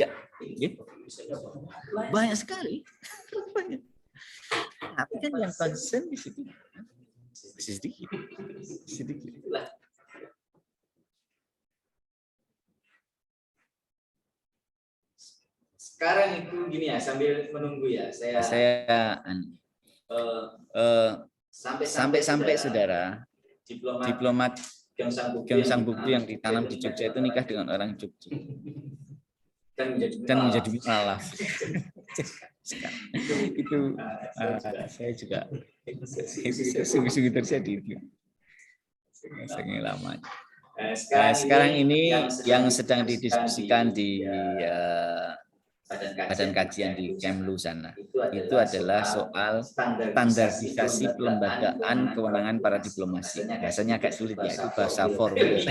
Speaker 10: Ya. Banyak sekali. Banyak. Tapi kan yang concern di situ masih sedikit.
Speaker 6: Sekarang itu gini ya, sambil menunggu ya,
Speaker 10: sampai saudara diplomat Gyeongsang Bukti yang ditanam di Jogja itu nikah dengan orang Jogja dan menjadi mualaf. Itu saya juga sungguh-sungguh terjadi itu sangat lama. Sekarang ini yang sedang didiskusikan di Badan Kajian di Kemlu sana itu adalah soal standarisasi pelembagaan kewenangan para diplomasi. Biasanya agak sulit ya, itu bahasa formal.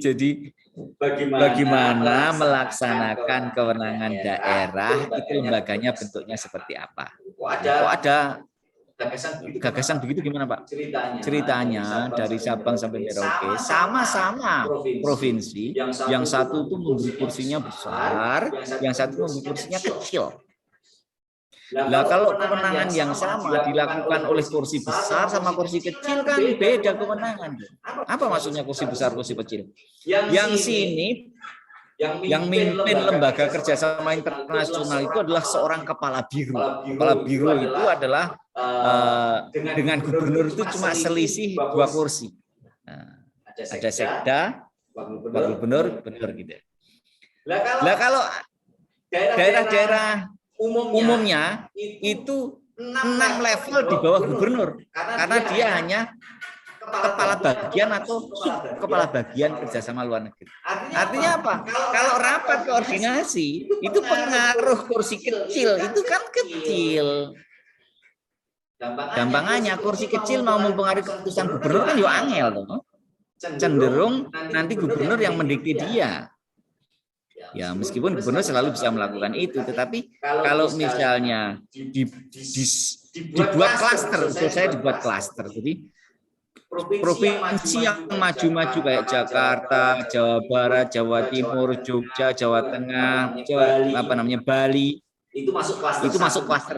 Speaker 10: Jadi bagaimana melaksanakan kewenangan daerah itu lembaganya bentuknya seperti apa? Kok ada gagasan begitu gimana Pak? Ceritanya dari Sabang sampai Merauke sama-sama provinsi, yang satu itu memberi kursinya besar, yang satu memberi kursinya kecil. Nah kalau kewenangan yang sama dilakukan oleh kursi besar sama kursi kecil kan beda kewenangan. Apa maksudnya kursi besar, kursi kecil? Yang sini yang mimpin lembaga kerjasama internasional itu adalah seorang kepala biro. Kepala biro itu adalah dengan gubernur itu cuma selisih 2 kursi. Nah, ada sekda, wakil gubernur gitu. Lah kalau daerah-daerah umumnya itu 6 level di bawah gubernur, karena dia hanya kepala bagian atau sub kepala bagian kerjasama luar negeri. Artinya apa? Kalau rapat koordinasi itu pengaruh kursi kecil itu kan kecil. Gampangannya kursi kecil mau mempengaruhi keputusan gubernur kan yo angel toh. Cenderung nanti gubernur yang mendikte dia. Ya meskipun gubernur selalu bisa melakukan itu, tetapi kalau misalnya dibuat klaster, menurut saya dibuat klaster. Jadi provinsi yang maju-maju kayak Jakarta, Jawa Barat, Jawa Timur, Jogja, Jawa Tengah, Bali itu masuk klaster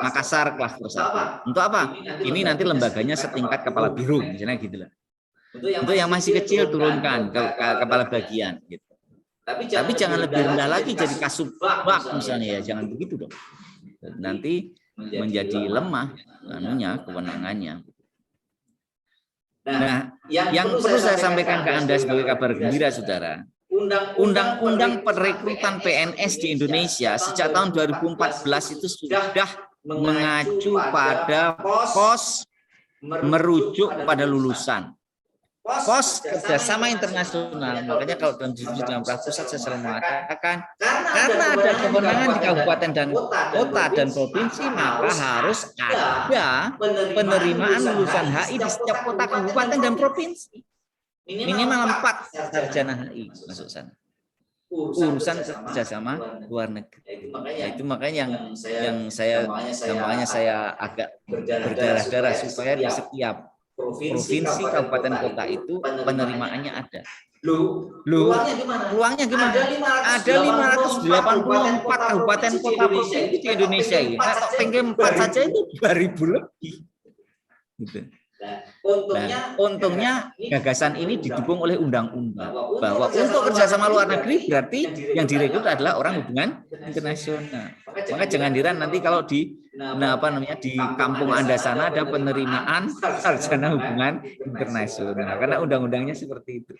Speaker 10: Makassar klaster 1. Untuk apa? Ini nanti lembaganya setingkat kepala biro misalnya gitu lah. Untuk yang masih kecil turunkan ke kepala bagian gitu. Tapi jangan lebih rendah lagi jadi kasubag misalnya ya, jangan begitu dong. Nanti menjadi lemah kewenangannya. Nah, yang perlu saya sampaikan ke Anda sebagai kabar gembira, saudara, Undang-Undang perekrutan PNS di Indonesia sejak tahun 2014 itu sudah mengacu pada pos merujuk pada lulusan. Pos kerjasama internasional. Makanya kalau dalam diskusi dalam pusat saya selalu mengatakan, karena ada kewenangan di kabupaten dan kota dan provinsi, maka harus ada penerimaan lulusan HI di setiap kota, kabupaten dan provinsi. Minimal 4 sarjana HI masuk sana. Urusan kerjasama luar negeri. Itu makanya yang saya agak berdarah-darah supaya di setiap provinsi, kabupaten, kota itu penerimaannya ada. Peluangnya gimana? Ada 584 kabupaten kota provinsi di Indonesia ini. Kalau pengen 4 saja itu 2.000 lebih. Gitu. Nah, untungnya gagasan ini didukung oleh undang-undang bahwa untuk kerjasama luar negeri berarti yang direkrut adalah orang hubungan internasional. Maka jangan heran nanti kalau di di kampung Anda sana ada penerimaan sarjana hubungan internasional karena undang-undangnya seperti itu.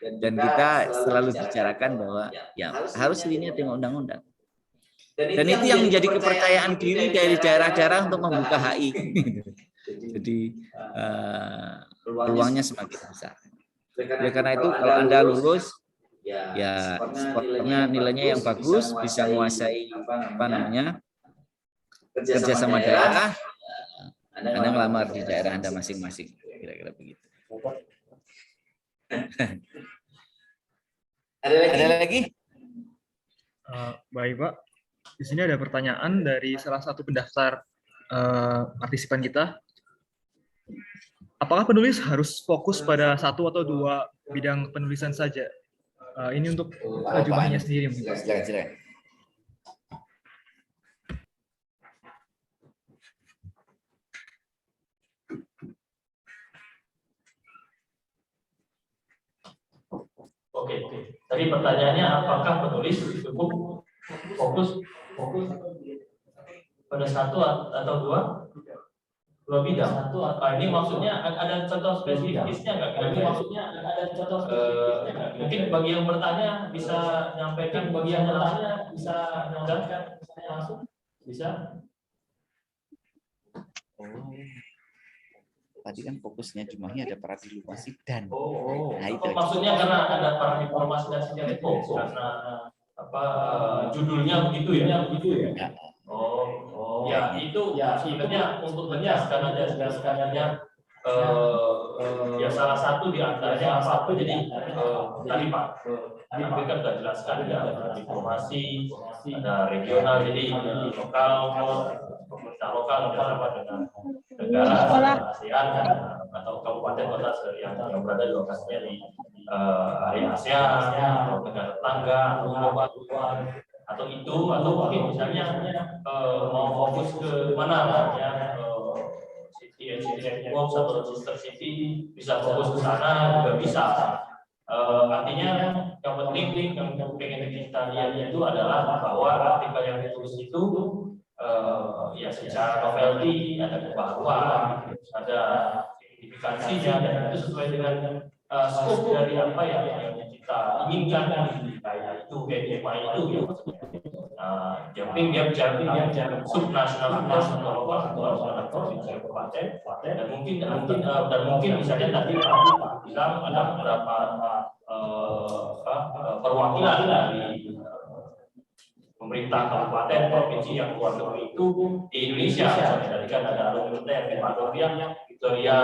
Speaker 10: Dan kita selalu bicarakan bahwa ya harus linear dengan undang-undang. Dan itu yang menjadi kepercayaan diri dari daerah-daerah untuk membuka HI. Jadi peluangnya semakin besar. Oleh karena itu kalau Anda lulus, ya sepertinya nilainya yang bagus, bisa menguasai kerjasama daerah, Anda ngelamar di daerah Anda masing-masing, kira-kira begitu. Ada lagi?
Speaker 3: Baik, Pak. Di sini ada pertanyaan dari salah satu pendaftar partisipan kita. Apakah penulis harus fokus pada 1 atau 2 bidang penulisan saja? Ini untuk jumlahnya sendiri.
Speaker 10: Silakan.
Speaker 7: Oke. Tadi pertanyaannya apakah penulis cukup fokus pada 1 atau 2 bidang? Ini maksudnya ada contoh spesifisnya nggak? Ini maksudnya ada contoh spesifisnya. Mungkin bagi yang bertanya bisa nyampaikan, bagi yang bertanya bisa nyampaikan langsung, bisa?
Speaker 10: Tadi kan fokusnya jumlahnya ada para diplomasi dan
Speaker 7: maksudnya karena ada para diplomasi dan sejarah karena judulnya begitu ya? Ya itu sebenarnya untuk menjelaskan aja ya salah satu di antaranya apa? Jadi tadi Pak kan sudah jelaskan ada diplomasi, ada regional, jadi lokal, pemerintah lokal bersama dengan negara ASEAN atau kabupaten kota yang berada di lokasinya di area ASEAN atau negara tetangga atau itu, atau mungkin misalnya mau fokus ke mana ya city networks atau sister city, bisa fokus ke sana juga bisa. Artinya yang penting yang pengen kita lihat itu adalah bahwa artikel yang ditulis itu ya secara novelty ada kebaruan, ada signifikansinya, dan itu sesuai dengan scope dari apa yang kita inginkan kayak itu tema itu ya. Yang dia subnasional atau lokal provinsi kabupaten, dan mungkin misalnya tadi Pak bilang ada beberapa perwakilan dari pemerintah kabupaten provinsi yang luar negeri itu di Indonesia. Misalnya tadi kan ada alumni yang Victoria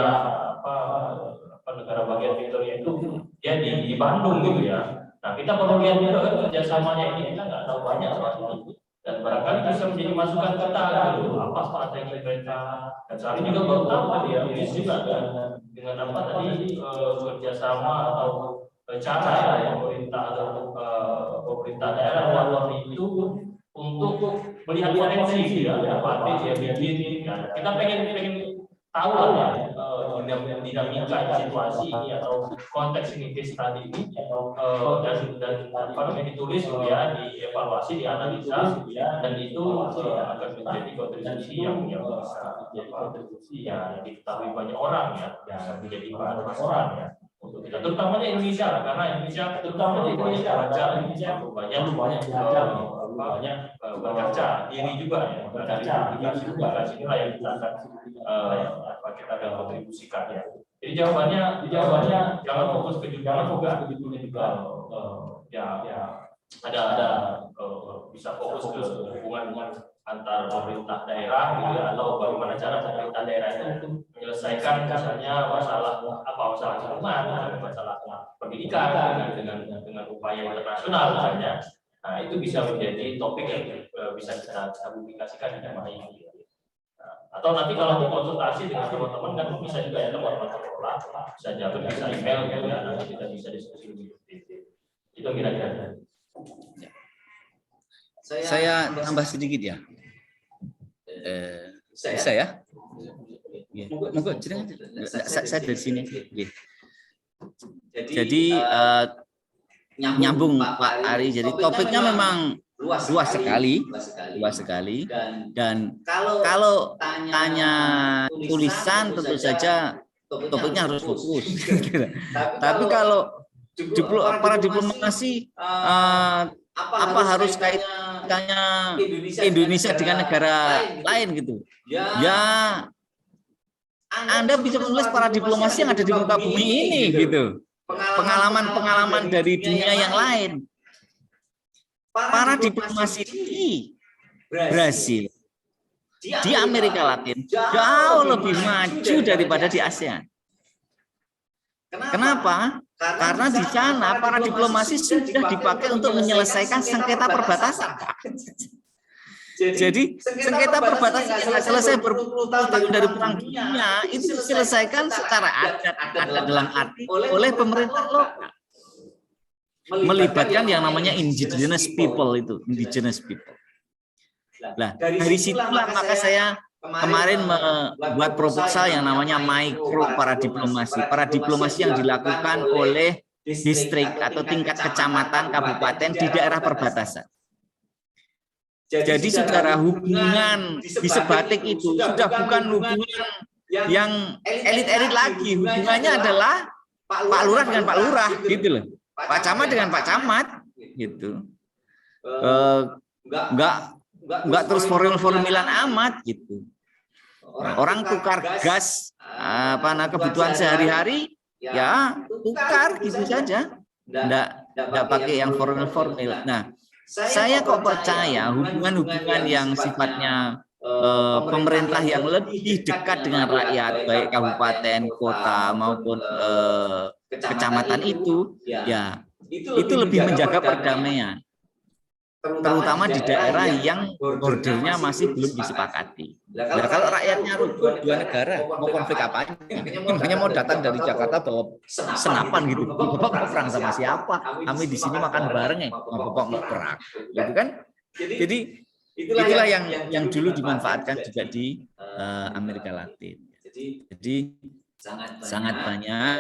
Speaker 7: negara bagian Victoria itu dia di Bandung gitu ya. Nah kita perlu lihat juga kan kerjasamanya ini, kita nggak tahu banyak soal itu, dan barangkali bisa menjadi masukan kita gitu apa strategi mereka. Dan saat ini juga baru tahu tadi ya, ini juga dengan apa tadi kerjasama atau cara ya pemerintah atau pemerintah daerah luar itu untuk melihat potensi ya apa dia bikin. Kita pengen tahu lah ya dinamika situasi ini atau konteks ini, case study ini, dan apa namanya ditulis gitu ya, dievaluasi, dianalisa, dan itu akan menjadi kontribusi yang bisa diketahui banyak orang ya, bisa menjadi bahan masukan ya untuk kita, terutamanya Indonesia lah, karena Indonesia banyak berkaca diri juga ya, dari inilah yang kita akan kontribusikan ya. Jadi jawabannya jangan fokus ke dunia juga, ada bisa fokus ke hubungan antar pemerintah daerah gitu ya, atau bagaimana cara pemerintah daerah itu menyelesaikan misalnya masalah lingkungan, masalah pendidikan dengan upaya internasional misalnya. Nah, itu bisa menjadi topik yang bisa kita publikasikan di Jamaah ini. Atau nanti kalau mau konsultasi dengan teman-teman kan bisa juga ya, teman-teman sekolah bisa jawab, bisa email gitu ya, nanti kita bisa diskusi lebih detail. Itu kira-kira.
Speaker 10: Saya tambah sedikit ya. Bisa ya? Monggo, saya dari sini. Jadi nyambung Pak Ari. Jadi topiknya memang luas sekali, dan kalau tanya tulisan tentu saja topiknya harus fokus. Tapi kalau para diplomasi apa harus kaitannya Indonesia dengan negara lain gitu? Ya, Anda bisa menulis para diplomasi yang ada di muka bumi ini gitu. Pengalaman dari dunia yang lain. Para diplomasi di Brasil, di Amerika Latin jauh lebih maju daripada di ASEAN. Kenapa? Karena di sana para diplomasi sudah dipakai untuk menyelesaikan sengketa perbatasan. Jadi sengketa perbatasan yang selesai berpuluh tahun dari perang dunia itu diselesaikan secara adat dalam arti oleh pemerintah lokal, melibatkan yang namanya indigenous people itu, indigenous people. Nah, dari situlah maka saya kemarin membuat proposal yang namanya mikro para diplomasi yang dilakukan oleh distrik atau tingkat kecamatan, kabupaten di daerah perbatasan. Jadi saudara, hubungan di sebatik itu sudah bukan hubungan yang elit-elit lagi, hubungannya adalah Pak Lurah dengan Pak Lurah gitu loh, Pak Camat dengan Pak Camat gitu. Enggak terus formulan amat gitu. Orang tukar gas kebutuhan sehari-hari ya tukar gitu saja, enggak pakai yang formal. Nah, saya kok percaya hubungan-hubungan yang sifatnya pemerintah yang lebih dekat dengan rakyat, baik kabupaten, kota maupun kecamatan itu, ya itu lebih menjaga perdamaian, terutama di daerah yang bordernya masih belum disepakati. Nah, kalau rakyatnya rukun dua negara, mau konflik apa? Makanya mau datang dari Jakarta bawa senapan gitu. Bapak mau perang sama siapa? Kami di sini makan bareng ya. Bapak mau perang, gitu kan? Jadi itulah yang dulu dimanfaatkan juga di Amerika Latin. Jadi sangat banyak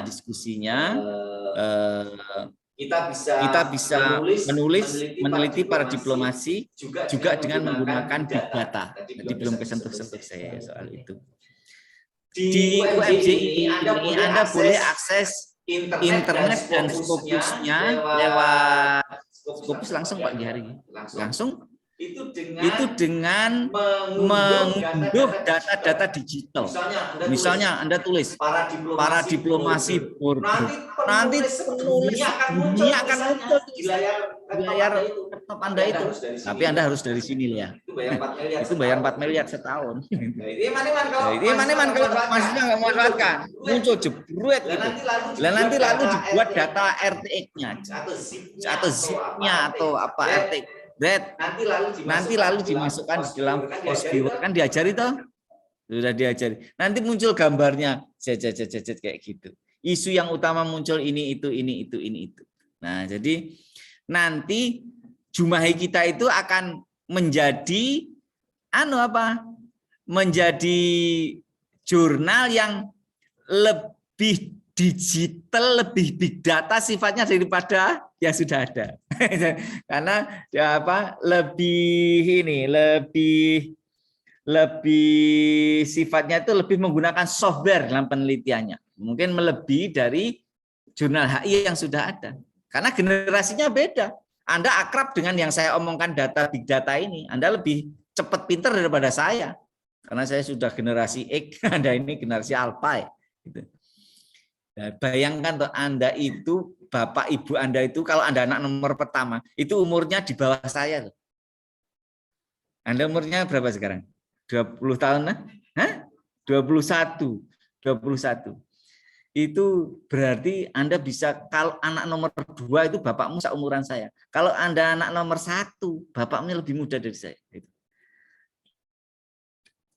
Speaker 10: diskusinya. Kita bisa meneliti para diplomasi juga dengan menggunakan big data. Jadi belum kesentuh-sentuh saya soal itu. Di UMJ ini Anda boleh akses internet dan Scopusnya lewat Scopus langsung Pak Gihari. Langsung itu dengan mengunduh data-data digital. Misalnya Anda tulis para diplomasi border. Nanti penulis dunia akan muncul di layar laptop Anda itu. Tapi Anda harus dari sini ya. Itu bayar 4 miliar setahun. Itu mana kalau mahasiswa nggak memanfaatkan, muncul jebret gitu. Dan nanti lalu dibuat data RTX-nya atau zip-nya atau apa RTX. Nanti lalu dimasukkan di dalam Postviewer, kan diajari toh? Sudah diajari. Nanti muncul gambarnya kayak gitu. Isu yang utama muncul ini itu. Nah, jadi nanti Jumahi kita itu akan menjadi menjadi jurnal yang lebih digital, lebih big data sifatnya daripada yang sudah ada. Karena ya apa, lebih sifatnya itu lebih menggunakan software dalam penelitiannya. Mungkin melebihi dari jurnal HI yang sudah ada. Karena generasinya beda. Anda akrab dengan yang saya omongkan data big data ini. Anda lebih cepat pinter daripada saya. Karena saya sudah generasi X, Anda ini generasi Alpha. Gitu. Nah, bayangkan tuh Anda itu, Bapak Ibu Anda itu, kalau Anda anak nomor pertama, itu umurnya di bawah saya. Anda umurnya berapa sekarang? 20 tahun? Hah? 21. Itu berarti Anda bisa, kalau anak nomor 2 itu bapakmu seumuran saya. Kalau Anda anak nomor 1, bapakmu lebih muda dari saya.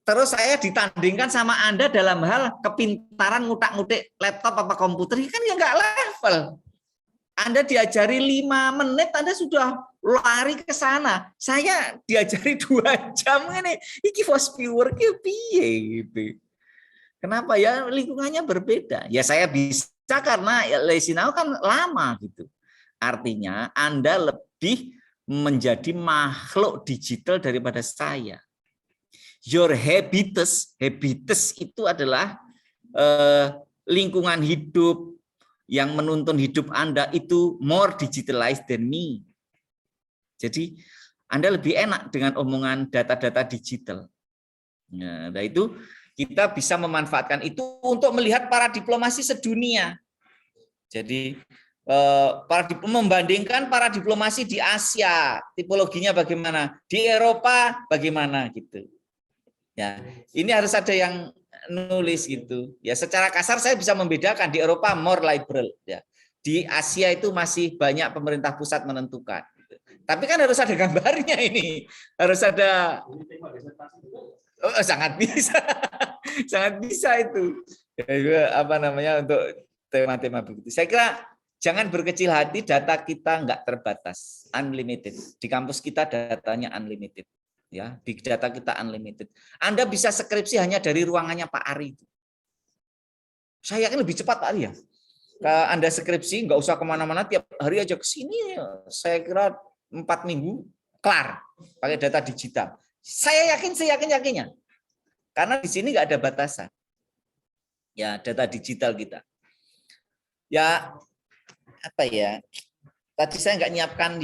Speaker 10: Terus saya ditandingkan sama Anda dalam hal kepintaran ngutak-ngutik laptop apa komputer, kan ya nggak level. Anda diajari 5 menit, Anda sudah lari ke sana. Saya diajari 2 jam ini. Iki was pure piye gitu. Kenapa ya, lingkungannya berbeda? Ya saya bisa karena Lesinau kan lama gitu. Artinya Anda lebih menjadi makhluk digital daripada saya. Your habitus itu adalah lingkungan hidup yang menuntun hidup Anda itu more digitalized than me. Jadi Anda lebih enak dengan omongan data-data digital. Nah, itu kita bisa memanfaatkan itu untuk melihat para diplomasi sedunia. Jadi membandingkan para diplomasi di Asia, tipologinya bagaimana, di Eropa bagaimana gitu. Ya, ini harus ada yang nulis gitu. Ya, secara kasar saya bisa membedakan di Eropa more liberal ya. Di Asia itu masih banyak pemerintah pusat menentukan. Tapi kan harus ada gambarnya ini. Harus ada sangat bisa. Sangat bisa itu. Apa namanya untuk tema-tema begitu. Saya kira jangan berkecil hati, data kita nggak terbatas, unlimited. Di kampus kita datanya unlimited. Ya, big data kita unlimited. Anda bisa skripsi hanya dari ruangannya Pak Ari. Saya yakin lebih cepat Pak Ari ya. Anda skripsi nggak usah kemana-mana, tiap hari aja ke sini. Saya kira 4 minggu kelar pakai data digital. Saya yakinnya. Karena di sini nggak ada batasan. Ya, data digital kita. Ya, apa ya? Tadi saya nggak nyiapkan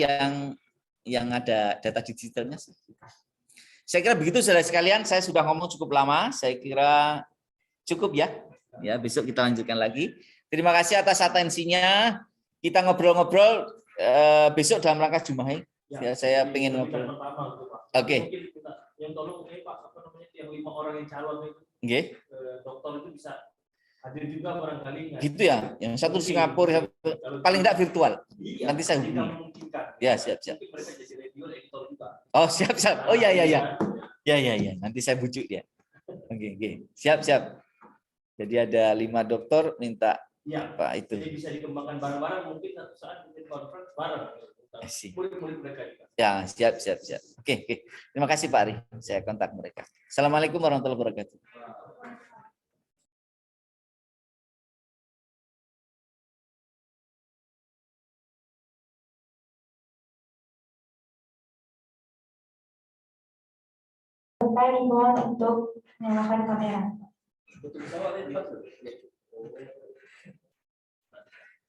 Speaker 10: yang ada data digitalnya. Saya kira begitu saudara sekalian, saya sudah ngomong cukup lama, saya kira cukup ya. Ya, besok kita lanjutkan lagi. Terima kasih atas atensinya. Kita ngobrol-ngobrol besok dalam rangka Jumahe. Ya, saya pengen ngobrol. Oke.
Speaker 7: Yang tolong Pak, apa namanya, yang 5 orang yang calon itu.
Speaker 10: Nggih.
Speaker 7: Dokter itu bisa hadir juga barangkali.
Speaker 10: Gitu ya. Yang satu Singapura, paling tidak virtual.
Speaker 7: Iya,
Speaker 10: nanti saya hubungi. Ya, siap.
Speaker 7: Mereka jadi radio editor juga.
Speaker 10: Oh, siap. Oh ya. Ya. Nanti saya bujuk dia. Oke. Siap. Jadi ada 5 dokter minta Pak itu.
Speaker 7: Jadi bisa dikembangkan bareng-bareng, mungkin satu saat mungkin conference bareng. Murid-murid mereka juga.
Speaker 10: Ya, siap. Oke. Terima kasih Pak Ari. Saya kontak mereka. Assalamualaikum warahmatullahi wabarakatuh.
Speaker 9: Saya dimohon untuk menyalakan kamera.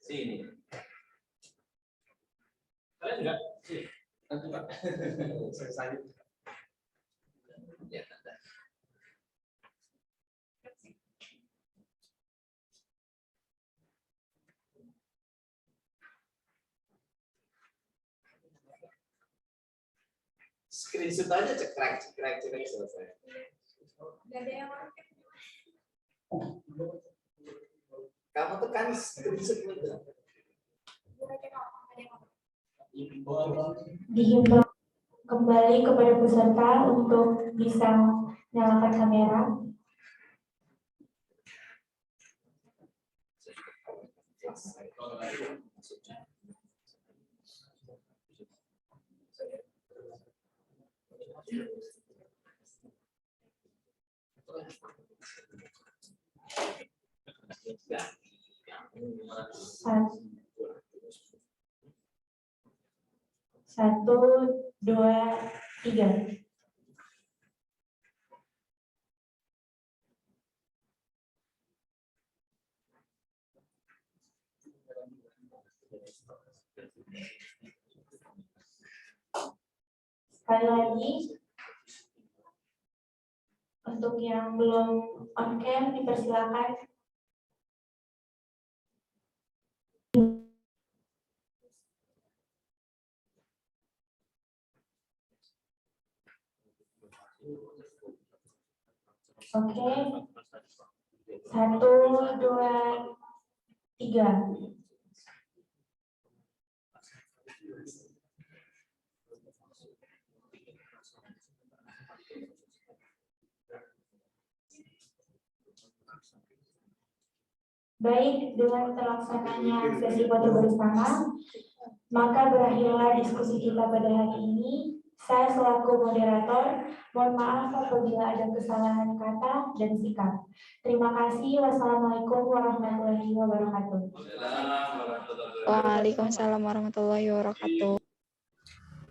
Speaker 7: Sini. Kalian enggak? Sini. Nanti Pak. Saya
Speaker 6: Screenshot aja cekrek selesai. Kamu tuh kan screenshot itu.
Speaker 9: Dihimbau kembali kepada peserta untuk bisa menyalakan kamera. Satu, dua, tiga. Sekali lagi, untuk yang belum on cam dipersilakan. Oke, satu, dua, tiga. Baik, dengan terlaksananya sesi foto bersama, maka berakhirlah diskusi kita pada hari ini. Saya selaku moderator, mohon maaf apabila ada kesalahan kata dan sikap. Terima kasih. Wassalamualaikum warahmatullahi wabarakatuh.
Speaker 5: Waalaikumsalam warahmatullahi wabarakatuh.